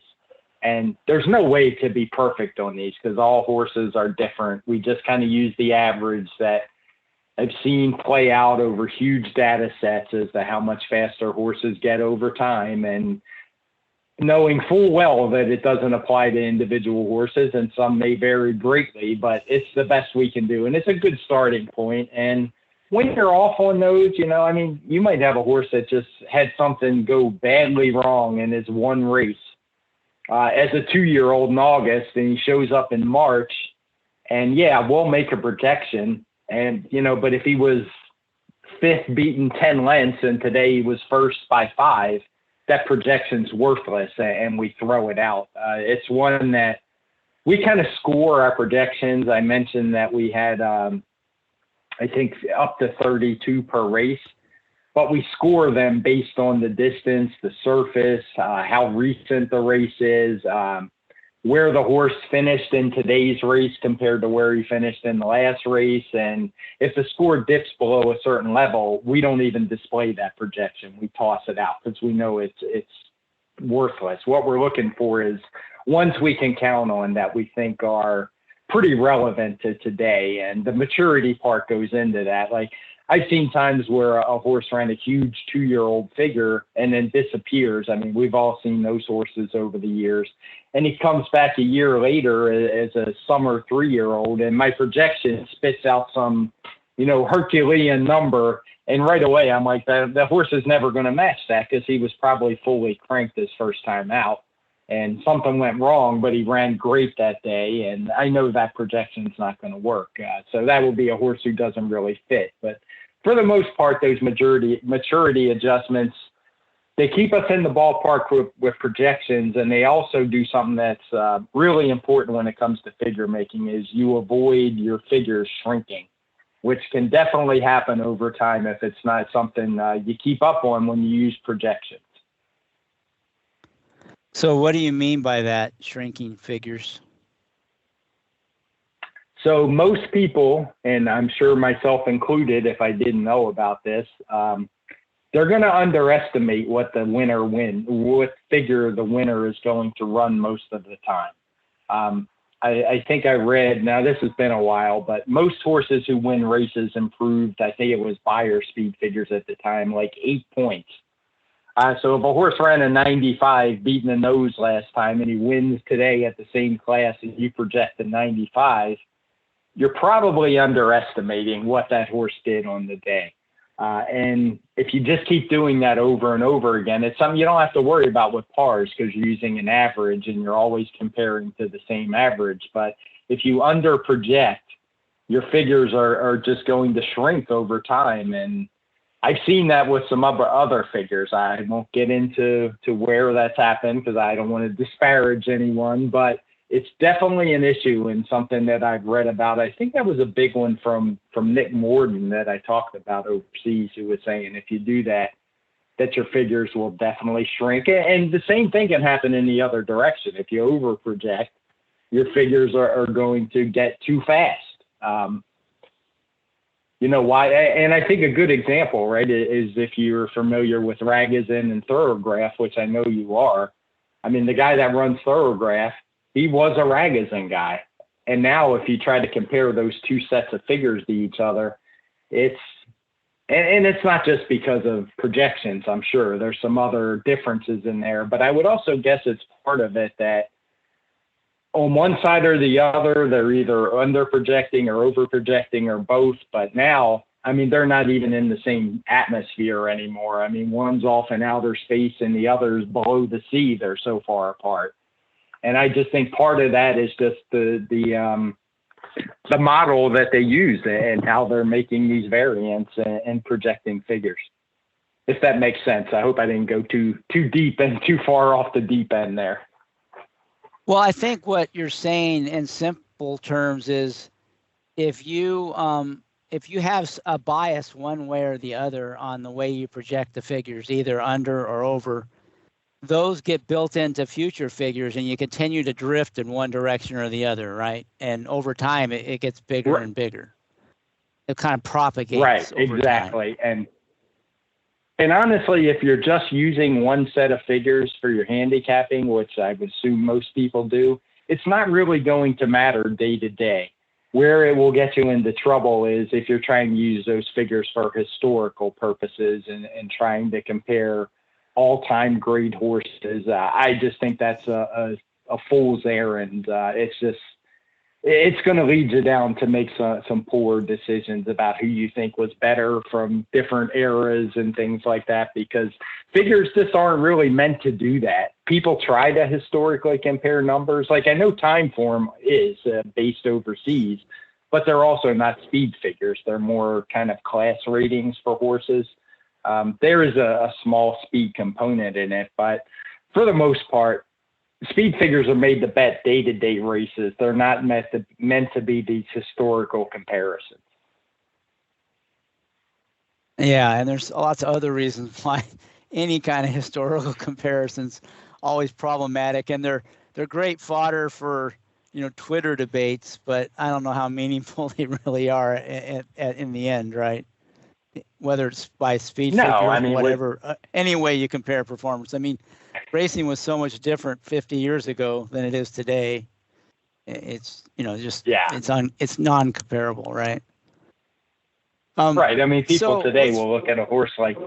And there's no way to be perfect on these because all horses are different. We just kind of use the average that I've seen play out over huge data sets as to how much faster horses get over time, and knowing full well that it doesn't apply to individual horses and some may vary greatly, but it's the best we can do. And it's a good starting point. And when you're off on those, you might have a horse that just had something go badly wrong in his one race as a 2-year-old in August, and he shows up in March, and we'll make a projection. And, but if he was 5th beaten 10 lengths and today he was 1st by 5, that projection's worthless and we throw it out. It's one that we kind of score our projections. I mentioned that we had, I think up to 32 per race, but we score them based on the distance, the surface, how recent the race is, where the horse finished in today's race compared to where he finished in the last race. And if the score dips below a certain level, we don't even display that projection. We toss it out because we know it's worthless. What we're looking for is ones we can count on that we think are pretty relevant to today, and the maturity part goes into that. Like I've seen times where a horse ran a huge 2-year-old figure and then disappears. I mean, we've all seen those horses over the years, and he comes back a year later as a summer 3-year-old, and my projection spits out some, Herculean number, and right away I'm like, the horse is never going to match that because he was probably fully cranked his first time out. And something went wrong, but he ran great that day. And I know that projection's not going to work. So that will be a horse who doesn't really fit. But for the most part, those maturity adjustments, they keep us in the ballpark with projections. And they also do something that's really important when it comes to figure making is you avoid your figures shrinking, which can definitely happen over time if it's not something you keep up on when you use projections. So what do you mean by that, shrinking figures? So most people, and I'm sure myself included if I didn't know about this, they're going to underestimate what figure the winner is going to run most of the time. I think I read, now this has been a while, but most horses who win races improved, I think it was buyer speed figures at the time, like 8 points. So if a horse ran a 95 beating the nose last time and he wins today at the same class and you project a 95, you're probably underestimating what that horse did on the day. And if you just keep doing that over and over again, it's something you don't have to worry about with pars because you're using an average and you're always comparing to the same average. But if you under project, your figures are just going to shrink over time. And I've seen that with some other figures. I won't get into where that's happened because I don't want to disparage anyone, but it's definitely an issue and something that I've read about. I think that was a big one from Nick Morden that I talked about overseas, who was saying if you do that your figures will definitely shrink. And the same thing can happen in the other direction. If you over project, your figures are going to get too fast. You know why? And I think a good example, right, is if you're familiar with Ragozin and Thorograph, which I know you are. I mean, the guy that runs Thorograph, he was a Ragozin guy. And now if you try to compare those two sets of figures to each other, it's not just because of projections, I'm sure. There's some other differences in there. But I would also guess it's part of it that on one side or the other, they're either under projecting or over projecting or both. But now, I mean, they're not even in the same atmosphere anymore. I mean, one's off in outer space and the other's below the sea. They're so far apart. And I just think part of that is just the model that they use and how they're making these variants and projecting figures. If that makes sense. I hope I didn't go too deep and too far off the deep end there. Well, I think what you're saying in simple terms is if you have a bias one way or the other on the way you project the figures, either under or over, those get built into future figures and you continue to drift in one direction or the other, right? And over time, it gets bigger and bigger. It kind of propagates. Right, exactly. Time. And honestly, if you're just using one set of figures for your handicapping, which I would assume most people do, it's not really going to matter day to day. Where it will get you into trouble is if you're trying to use those figures for historical purposes and trying to compare all-time great horses. I just think that's a fool's errand. It's going to lead you down to make some poor decisions about who you think was better from different eras and things like that, because figures just aren't really meant to do that. People try to historically compare numbers. Like I know Timeform is based overseas, but they're also not speed figures. They're more kind of class ratings for horses. There is a small speed component in it, but for the most part, speed figures are made to bet day-to-day races. They're not meant to be these historical comparisons. Yeah, and there's lots of other reasons why any kind of historical comparisons always problematic, and they're great fodder for Twitter debates, but I don't know how meaningful they really are in the end, right? Whether it's by speed figure or whatever, any way you compare performance. I mean, racing was so much different 50 years ago than it is today. It's it's non-comparable, right? Right. I mean, people today will look at a horse like,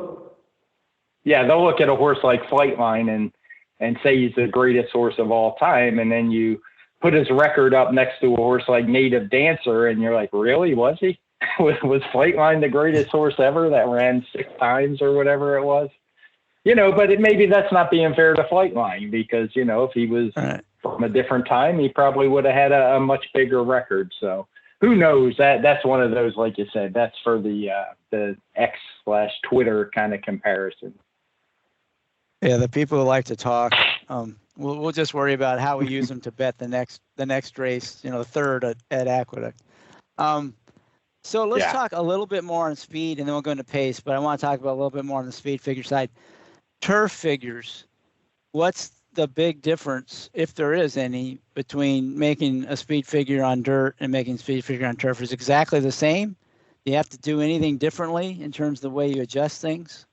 they'll look at a horse like Flightline and say he's the greatest horse of all time, and then you put his record up next to a horse like Native Dancer, and you're like, really? Was he? Was Flightline the greatest horse ever that ran 6 times or whatever it was? But maybe that's not being fair to Flightline because, if he was from a different time, he probably would have had a much bigger record. So who knows? That's one of those, like you said, that's for the X/Twitter kind of comparison. Yeah, the people who like to talk, we'll just worry about how we use them to bet the next race, the third at Aqueduct. So let's talk a little bit more on speed, and then we'll go into pace. But I want to talk about a little bit more on the speed figure side. Turf figures. What's the big difference, if there is any, between making a speed figure on dirt and making a speed figure on turf? Is it exactly the same? Do you have to do anything differently in terms of the way you adjust things?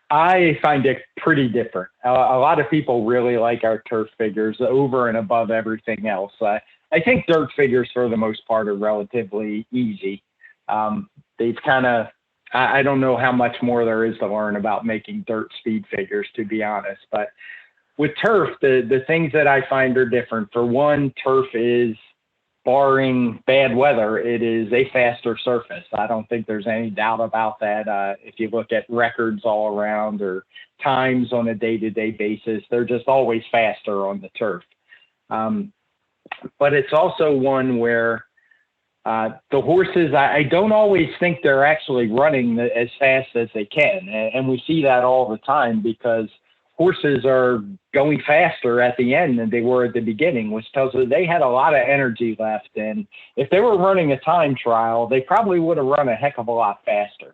I find it pretty different. A lot of people really like our turf figures over and above everything else. I think dirt figures, for the most part, are relatively easy. They've kind of, I don't know how much more there is to learn about making dirt speed figures, to be honest. But with turf, the things that I find are different. For one, turf is barring bad weather, it is a faster surface. I don't think there's any doubt about that. If you look at records all around or times on a day-to-day basis, they're just always faster on the turf. But it's also one where the horses, I don't always think they're actually running as fast as they can. And we see that all the time because horses are going faster at the end than they were at the beginning, which tells us they had a lot of energy left. And if they were running a time trial, they probably would have run a heck of a lot faster.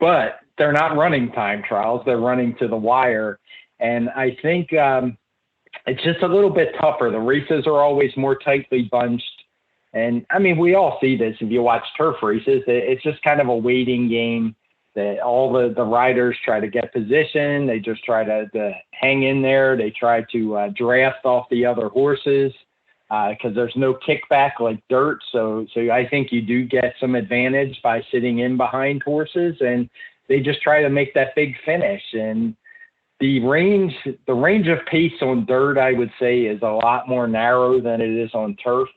But they're not running time trials. They're running to the wire. And I think it's just a little bit tougher. The races are always more tightly bunched. And I mean, we all see this if you watch turf races. It's just kind of a waiting game that all the riders try to get position. They just try to hang in there. They try to draft off the other horses because there's no kickback like dirt. So I think you do get some advantage by sitting in behind horses, and they just try to make that big finish. And the range of pace on dirt, I would say, is a lot more narrow than it is on turf.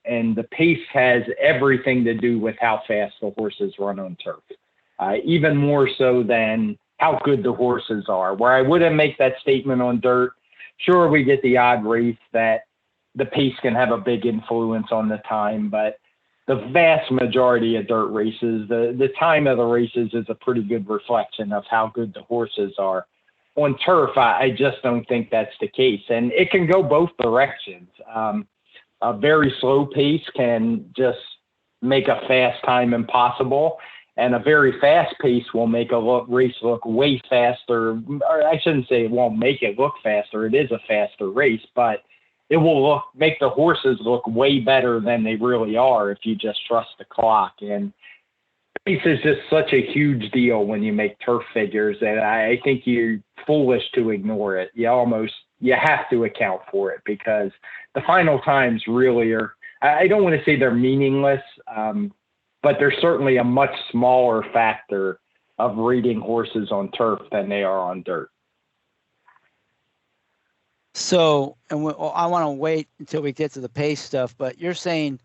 And the pace has everything to do with how fast the horses run on turf, even more so than how good the horses are. Where I wouldn't make that statement on dirt. Sure, we get the odd race that the pace can have a big influence on the time, but the vast majority of dirt races, the time of the races is a pretty good reflection of how good the horses are. On turf, I just don't think that's the case. And it can go both directions. A very slow pace can just make a fast time impossible, and a very fast pace will make a race look way faster. Or I shouldn't say it won't make it look faster. It is a faster race, but it will make the horses look way better than they really are if you just trust the clock. And pace is just such a huge deal when you make turf figures that I think you're foolish to ignore it. You have to account for it because the final times really are, I don't want to say they're meaningless, but they're certainly a much smaller factor of reading horses on turf than they are on dirt. So, and I want to wait until we get to the pace stuff, but you're saying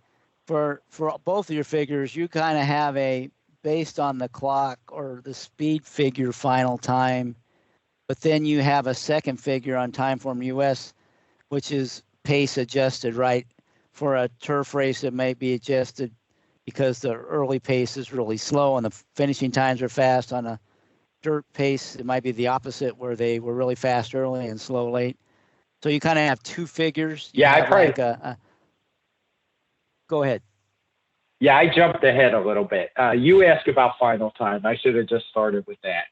for both of your figures, you kind of have a, based on the clock or the speed figure final time, but then you have a second figure on Timeform US, which is pace adjusted, right? For a turf race, it may be adjusted because the early pace is really slow and the finishing times are fast. On a dirt pace, it might be the opposite, where they were really fast early and slow late. So you kind of have two figures. Yeah, I probably. Go ahead. Yeah, I jumped ahead a little bit. You asked about final time. I should have just started with that.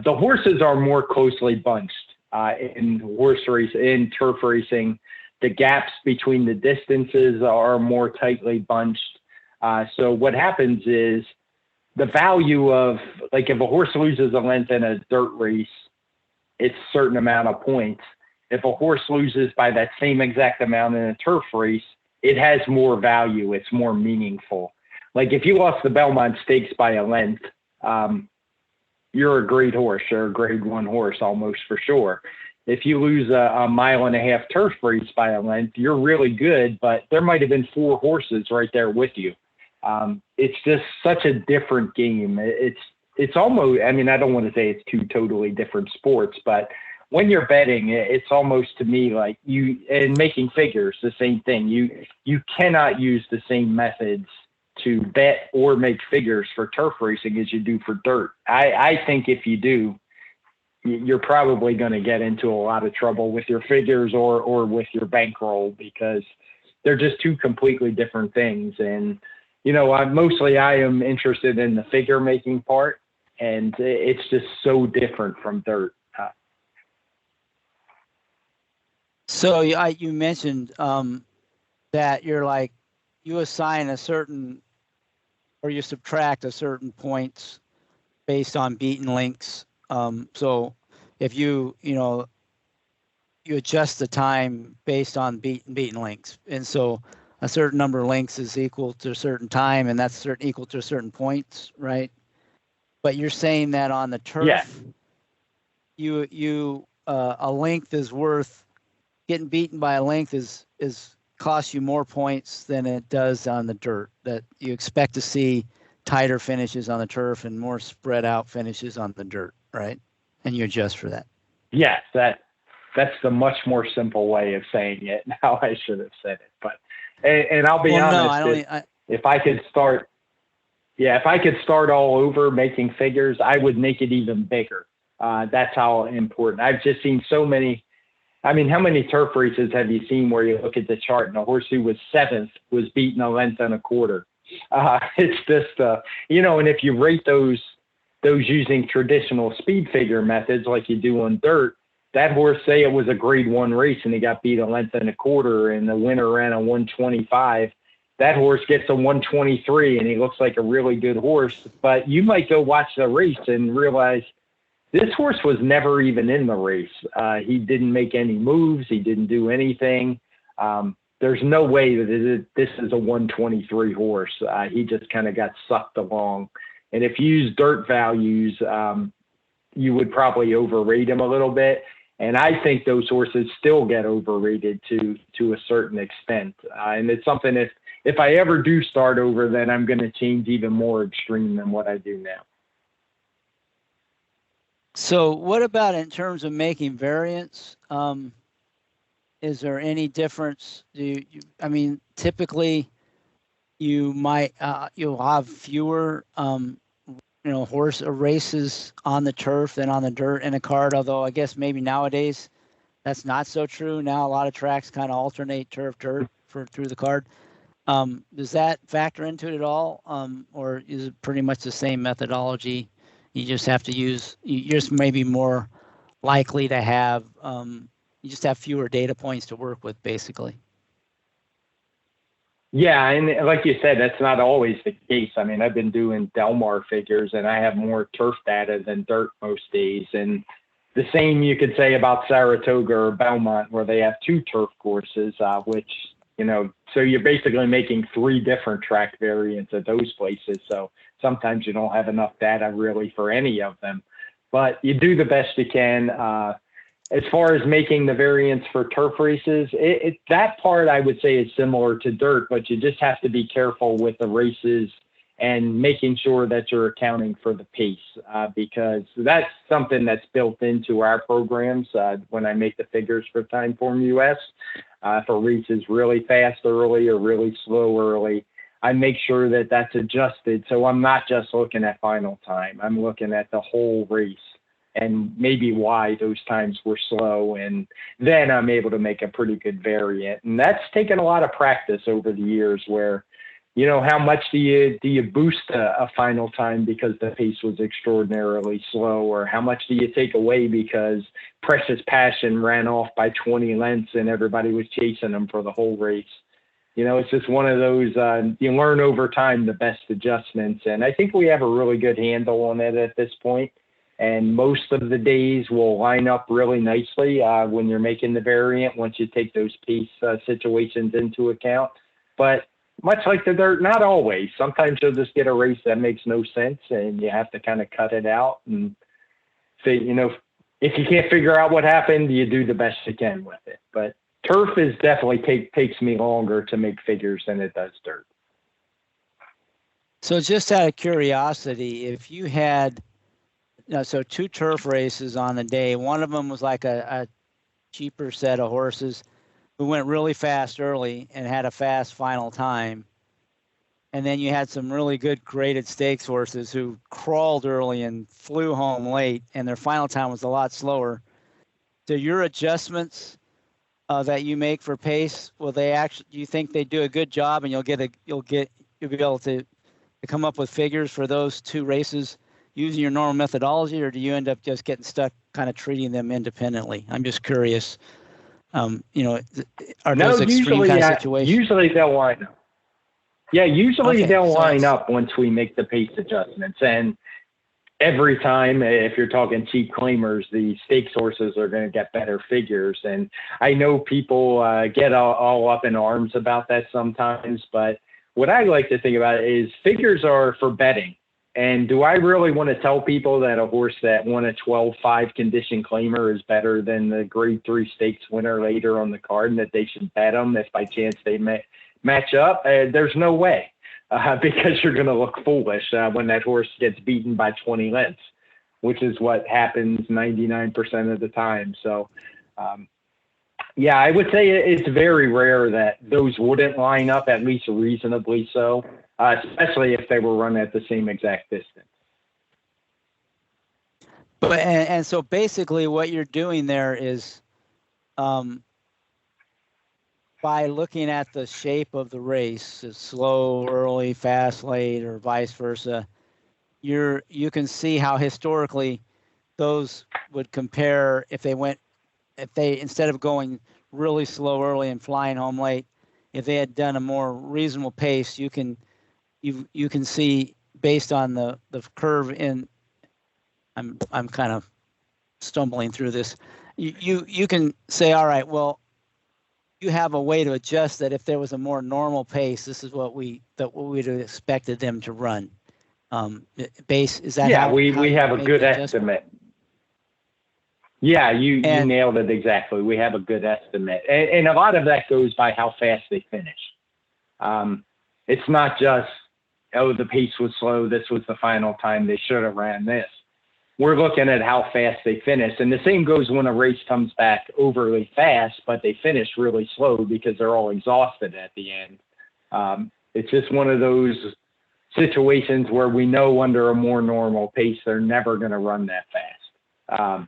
The horses are more closely bunched in turf racing. The gaps between the distances are more tightly bunched. So what happens is the value of, like, if a horse loses a length in a dirt race, it's a certain amount of points. If a horse loses by that same exact amount in a turf race, it has more value. It's more meaningful. Like if you lost the Belmont Stakes by a length, you're a great horse. You're a grade 1 horse almost for sure. If you lose a mile and a half turf race by a length, you're really good, but there might have been 4 horses right there with you. It's just such a different game. It's almost, I mean, I don't want to say it's 2 totally different sports, but when you're betting, it's almost to me like and making figures, the same thing. You cannot use the same methods to bet or make figures for turf racing as you do for dirt. I think if you do, you're probably going to get into a lot of trouble with your figures or with your bankroll because they're just 2 completely different things. And, you know, I am interested in the figure making part, and it's just so different from dirt. So you mentioned that you're like, you assign a certain, or you subtract a certain points based on beaten links. So if you adjust the time based on beaten links, and so a certain number of links is equal to a certain time, and that's equal to a certain points, right? But you're saying that on the turf, yeah, a length is worth, getting beaten by a length is costs you more points than it does on the dirt, that you expect to see tighter finishes on the turf and more spread out finishes on the dirt, right? And you adjust for that. Yes, that's the much more simple way of saying it. How I should have said it, but and I'll be honest, if I could start all over making figures, I would make it even bigger. That's how important. I've just seen so many. I mean, how many turf races have you seen where you look at the chart and a horse who was 7th was beaten 1.25 lengths? It's just, and if you rate those using traditional speed figure methods like you do on dirt, that horse, say it was a grade 1 race and he got beat 1.25 lengths and the winner ran a 125. That horse gets a 123 and he looks like a really good horse. But you might go watch the race and realize this horse was never even in the race. He didn't make any moves. He didn't do anything. There's no way that this is a 123 horse. He just kind of got sucked along. And if you use dirt values, you would probably overrate him a little bit. And I think those horses still get overrated to a certain extent. And it's something if I ever do start over, then I'm going to change even more extreme than what I do now. So what about in terms of making variants? Is there any difference? Typically you might, you'll have fewer, horse races on the turf than on the dirt in a card, although I guess maybe nowadays that's not so true. Now a lot of tracks kind of alternate turf dirt through the card. Does that factor into it at all? Or is it pretty much the same methodology? You just have to you're just maybe more likely to have, you just have fewer data points to work with, basically. Yeah, and like you said, that's not always the case. I mean, I've been doing Del Mar figures, and I have more turf data than dirt most days. And the same you could say about Saratoga or Belmont, where they have 2 turf courses, which, so you're basically making 3 different track variants at those places. So sometimes you don't have enough data really for any of them, but you do the best you can. As far as making the variants for turf races, that part I would say is similar to dirt, but you just have to be careful with the races and making sure that you're accounting for the pace, because that's something that's built into our programs. When I make the figures for Timeform US, for races really fast early or really slow early, I make sure that that's adjusted. So I'm not just looking at final time. I'm looking at the whole race and maybe why those times were slow. And then I'm able to make a pretty good variant. And that's taken a lot of practice over the years where, how much do you boost a final time because the pace was extraordinarily slow, or how much do you take away because Precious Passion ran off by 20 lengths and everybody was chasing them for the whole race? It's just one of those, you learn over time the best adjustments. And I think we have a really good handle on it at this point. And most of the days will line up really nicely when you're making the variant once you take those pace situations into account. But much like the dirt, not always. Sometimes you'll just get a race that makes no sense and you have to kind of cut it out and say, if you can't figure out what happened, you do the best you can with it. But turf is definitely takes me longer to make figures than it does dirt. So just out of curiosity, if you had, 2 turf races on the day, one of them was like a cheaper set of horses who went really fast early and had a fast final time. And then you had some really good graded stakes horses who crawled early and flew home late, and their final time was a lot slower. Do your adjustments that you make for pace, do you think they do a good job and you'll be able to come up with figures for those 2 races using your normal methodology, or do you end up just getting stuck kind of treating them independently? I'm just curious. Are those extreme kind of situations? Usually they'll line up. Yeah, they'll line up once we make the pace adjustments. And every time, if you're talking cheap claimers, the stakes horses are going to get better figures. And I know people get all up in arms about that sometimes, but what I like to think about is figures are for betting. And do I really want to tell people that a horse that won a 12-5 condition claimer is better than the grade 3 stakes winner later on the card, and that they should bet them if by chance they match up? There's no way, because you're going to look foolish when that horse gets beaten by 20 lengths, which is what happens 99% of the time. So, yeah, I would say it's very rare that those wouldn't line up, at least reasonably so, especially if they were run at the same exact distance. But and so basically what you're doing there is by looking at the shape of the race, it's slow, early, fast, late, or vice versa, you can see how historically those would compare if they instead of going really slow early and flying home late, if they had done a more reasonable pace, you can see based on the curve in. I'm kind of stumbling through this. You can say, all right, well, you have a way to adjust that if there was a more normal pace, this is what we'd have expected them to run. Base is that? Yeah, we have a good estimate. Yeah, you nailed it exactly. We have a good estimate, and a lot of that goes by how fast they finish. It's not just, oh, the pace was slow, this was the final time, they should have ran this. We're looking at how fast they finish, and the same goes when a race comes back overly fast, but they finish really slow because they're all exhausted at the end. It's just one of those situations where we know under a more normal pace they're never going to run that fast.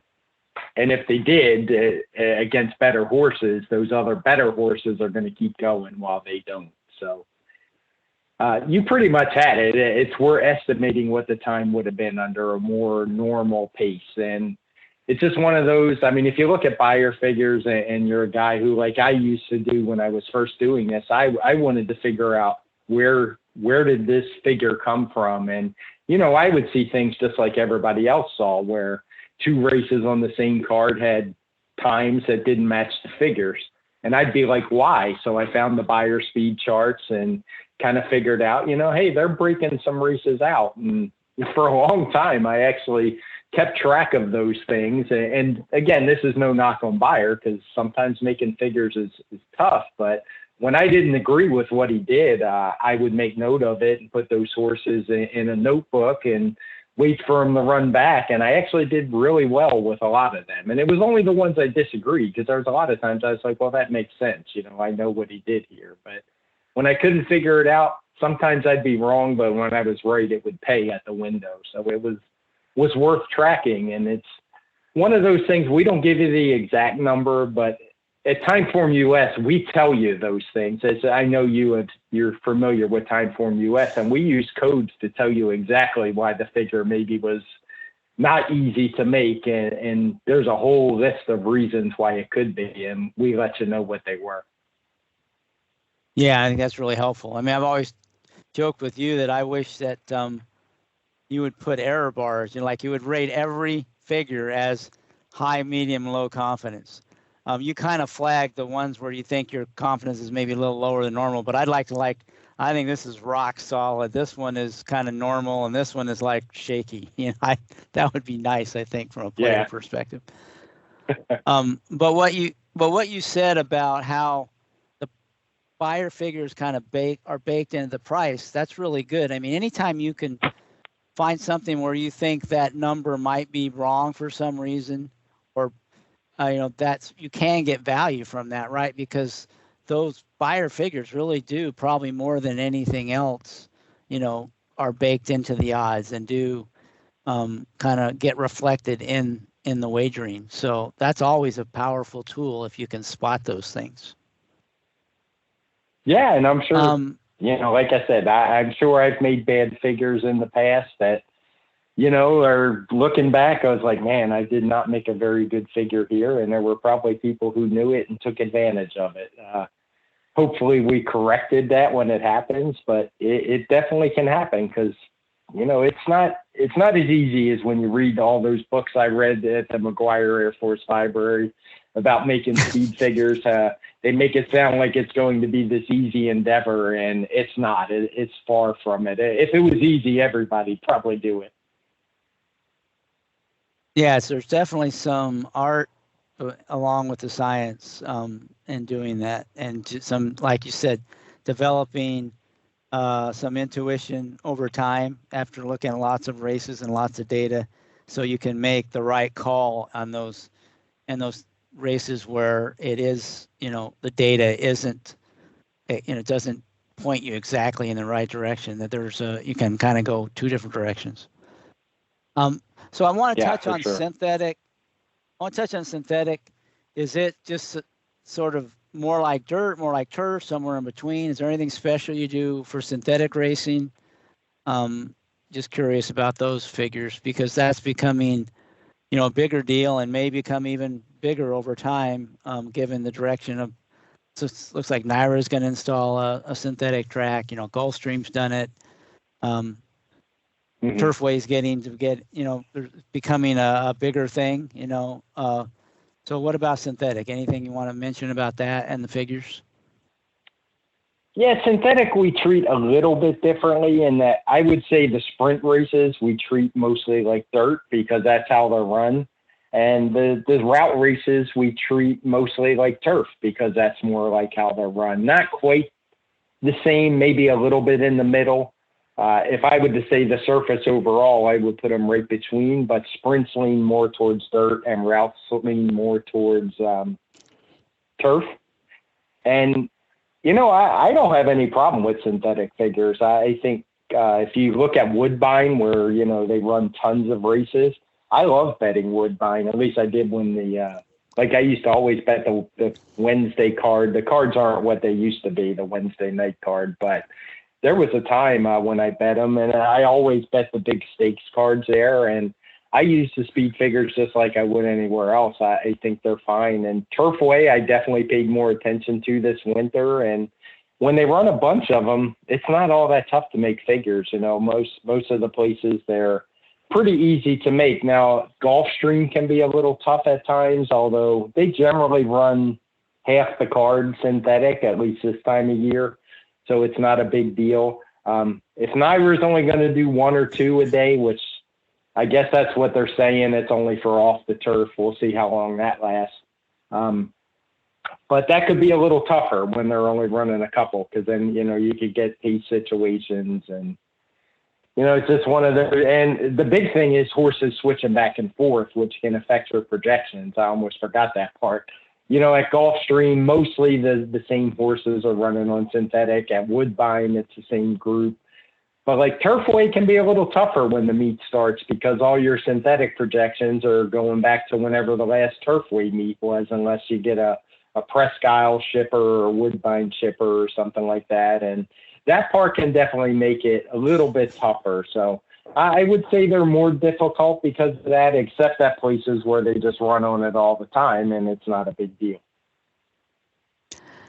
And if they did against better horses, those other better horses are going to keep going while they don't. So you pretty much had it. We're estimating what the time would have been under a more normal pace. And it's just one of those, I mean, if you look at buyer figures and you're a guy who, like I used to do when I was first doing this, I wanted to figure out where did this figure come from? And, you know, I would see things just like everybody else saw, where two races on the same card had times that didn't match the figures. And I'd be like, why? So I found the buyer speed charts and kind of figured out, you know, hey, they're breaking some races out. And for a long time, I actually kept track of those things. And again, this is no knock on buyer, because sometimes making figures is tough. But when I didn't agree with what he did, I would make note of it and put those horses in a notebook and wait for them to run back. And I actually did really well with a lot of them. And it was only the ones I disagreed, because there was a lot of times I was like, well, that makes sense. You know, I know what he did here. But when I couldn't figure it out, sometimes I'd be wrong, but when I was right, it would pay at the window. So it was worth tracking. And it's one of those things, we don't give you the exact number, but at Timeform US, we tell you those things. As I know you're familiar with Timeform US, and we use codes to tell you exactly why the figure maybe was not easy to make. And there's a whole list of reasons why it could be, and we let you know what they were. Yeah, I think that's really helpful. I mean, I've always joked with you that I wish that you would put error bars, you know, like you would rate every figure as high, medium, low confidence. You kind of flag the ones where you think your confidence is maybe a little lower than normal, but I think this is rock solid. This one is kind of normal, and this one is like shaky. You know, that would be nice, I think, from a player perspective. But what you said about how the buyer figures kind of are baked into the price, that's really good. I mean, anytime you can find something where you think that number might be wrong for some reason, or you know, you can get value from that, right? Because those buyer figures really do, probably more than anything else, you know, are baked into the odds and do kind of get reflected in the wagering. So that's always a powerful tool if you can spot those things. Yeah, and I'm sure, you know, like I said, I'm sure I've made bad figures in the past that, you know, or looking back, I was like, man, I did not make a very good figure here. And there were probably people who knew it and took advantage of it. Hopefully we corrected that when it happens, but it definitely can happen, because, you know, it's not as easy as when you read all those books I read at the McGuire Air Force Library about making speed figures. They make it sound like it's going to be this easy endeavor, and it's not. It's far from it. If it was easy, everybody'd probably do it. Yes, there's definitely some art along with the science in doing that, and some, like you said, developing some intuition over time after looking at lots of races and lots of data, so you can make the right call on those races where it is, the data isn't, doesn't point you exactly in the right direction, that you can kind of go two different directions. So I want to touch on synthetic. I want to touch on synthetic. Is it just sort of more like dirt, more like turf, somewhere in between? Is there anything special you do for synthetic racing? Just curious about those figures, because that's becoming, a bigger deal and may become even bigger over time, given the direction of. So it looks like Naira is going to install a synthetic track. Gulfstream's done it. Turfway's they're becoming a bigger thing. So what about synthetic? Anything you want to mention about that and the figures? Yeah, synthetic we treat a little bit differently in that I would say the sprint races we treat mostly like dirt because that's how they're run. And the route races we treat mostly like turf because that's more like how they're run. Not quite the same, maybe a little bit in the middle. If I would to say the surface overall, I would put them right between, but sprints lean more towards dirt and routes lean more towards turf. And, I don't have any problem with synthetic figures. I think if you look at Woodbine where, they run tons of races, I love betting Woodbine. At least I did when I used to always bet the Wednesday card. The cards aren't what they used to be, the Wednesday night card, but there was a time when I bet them, and I always bet the big stakes cards there. And I use the speed figures just like I would anywhere else. I think they're fine. And Turfway, I definitely paid more attention to this winter. And when they run a bunch of them, it's not all that tough to make figures. Most of the places they're pretty easy to make. Now, Gulfstream can be a little tough at times, although they generally run half the cards synthetic, at least this time of year. So it's not a big deal. If Naira is only going to do one or two a day, which I guess that's what they're saying, it's only for off the turf. We'll see how long that lasts. But that could be a little tougher when they're only running a couple, because then, you could get pace situations and, it's just one of the, and the big thing is horses switching back and forth, which can affect your projections. I almost forgot that part. At Gulfstream, mostly the same horses are running on synthetic. At Woodbine, it's the same group. But like Turfway can be a little tougher when the meet starts because all your synthetic projections are going back to whenever the last Turfway meet was, unless you get a Presque Isle shipper or a Woodbine shipper or something like that. And that part can definitely make it a little bit tougher. So I would say they're more difficult because of that, except at places where they just run on it all the time and it's not a big deal.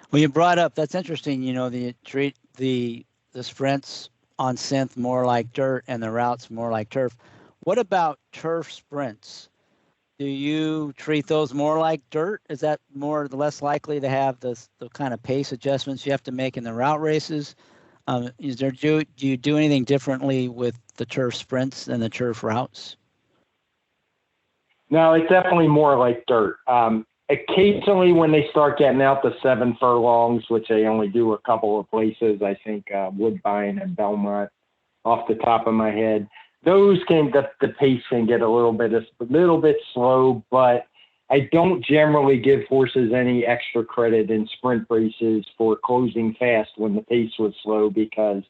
Well, you brought up, that's interesting, you treat the sprints on synth more like dirt and the routes more like turf. What about turf sprints? Do you treat those more like dirt? Is that less likely to have the kind of pace adjustments you have to make in the route races? Do you do anything differently with the turf sprints than the turf routes? No, it's definitely more like dirt. Occasionally when they start getting out the 7 furlongs, which they only do a couple of places, I think Woodbine and Belmont off the top of my head, those the pace can get a little bit slow, but I don't generally give horses any extra credit in sprint races for closing fast when the pace was slow, because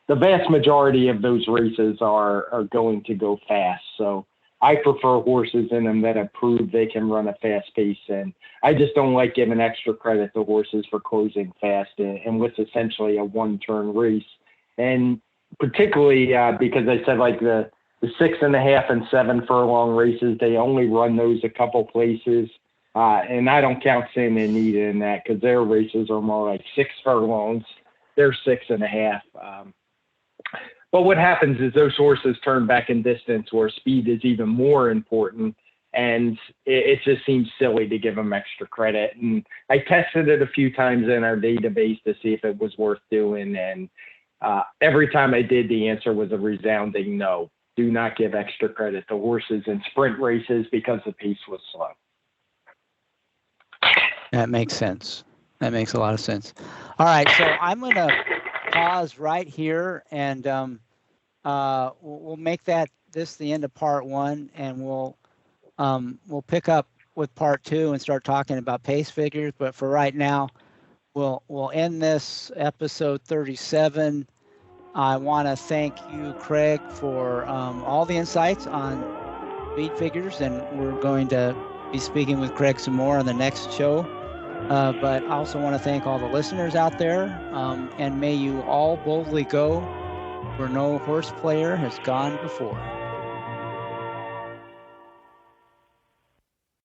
the vast majority of those races are going to go fast. So I prefer horses in them that have proved they can run a fast pace, and I just don't like giving extra credit to horses for closing fast in what's essentially a one-turn race. And particularly because I said like the 6.5 and 7 furlong races, they only run those a couple places. And I don't count Sin and Nita in that because their races are more like 6 furlongs. They're 6.5. But what happens is those horses turn back in distance where speed is even more important. And it just seems silly to give them extra credit. And I tested it a few times in our database to see if it was worth doing. And every time I did, the answer was a resounding no. Do not give extra credit to horses in sprint races because the pace was slow. That makes sense. That makes a lot of sense. All right, so I'm going to pause right here, and we'll make this the end of part 1, and we'll pick up with part 2 and start talking about pace figures. But for right now, we'll end this episode 37. I want to thank you, Craig, for all the insights on speed figures, and we're going to be speaking with Craig some more on the next show. But I also want to thank all the listeners out there, and may you all boldly go where no horse player has gone before.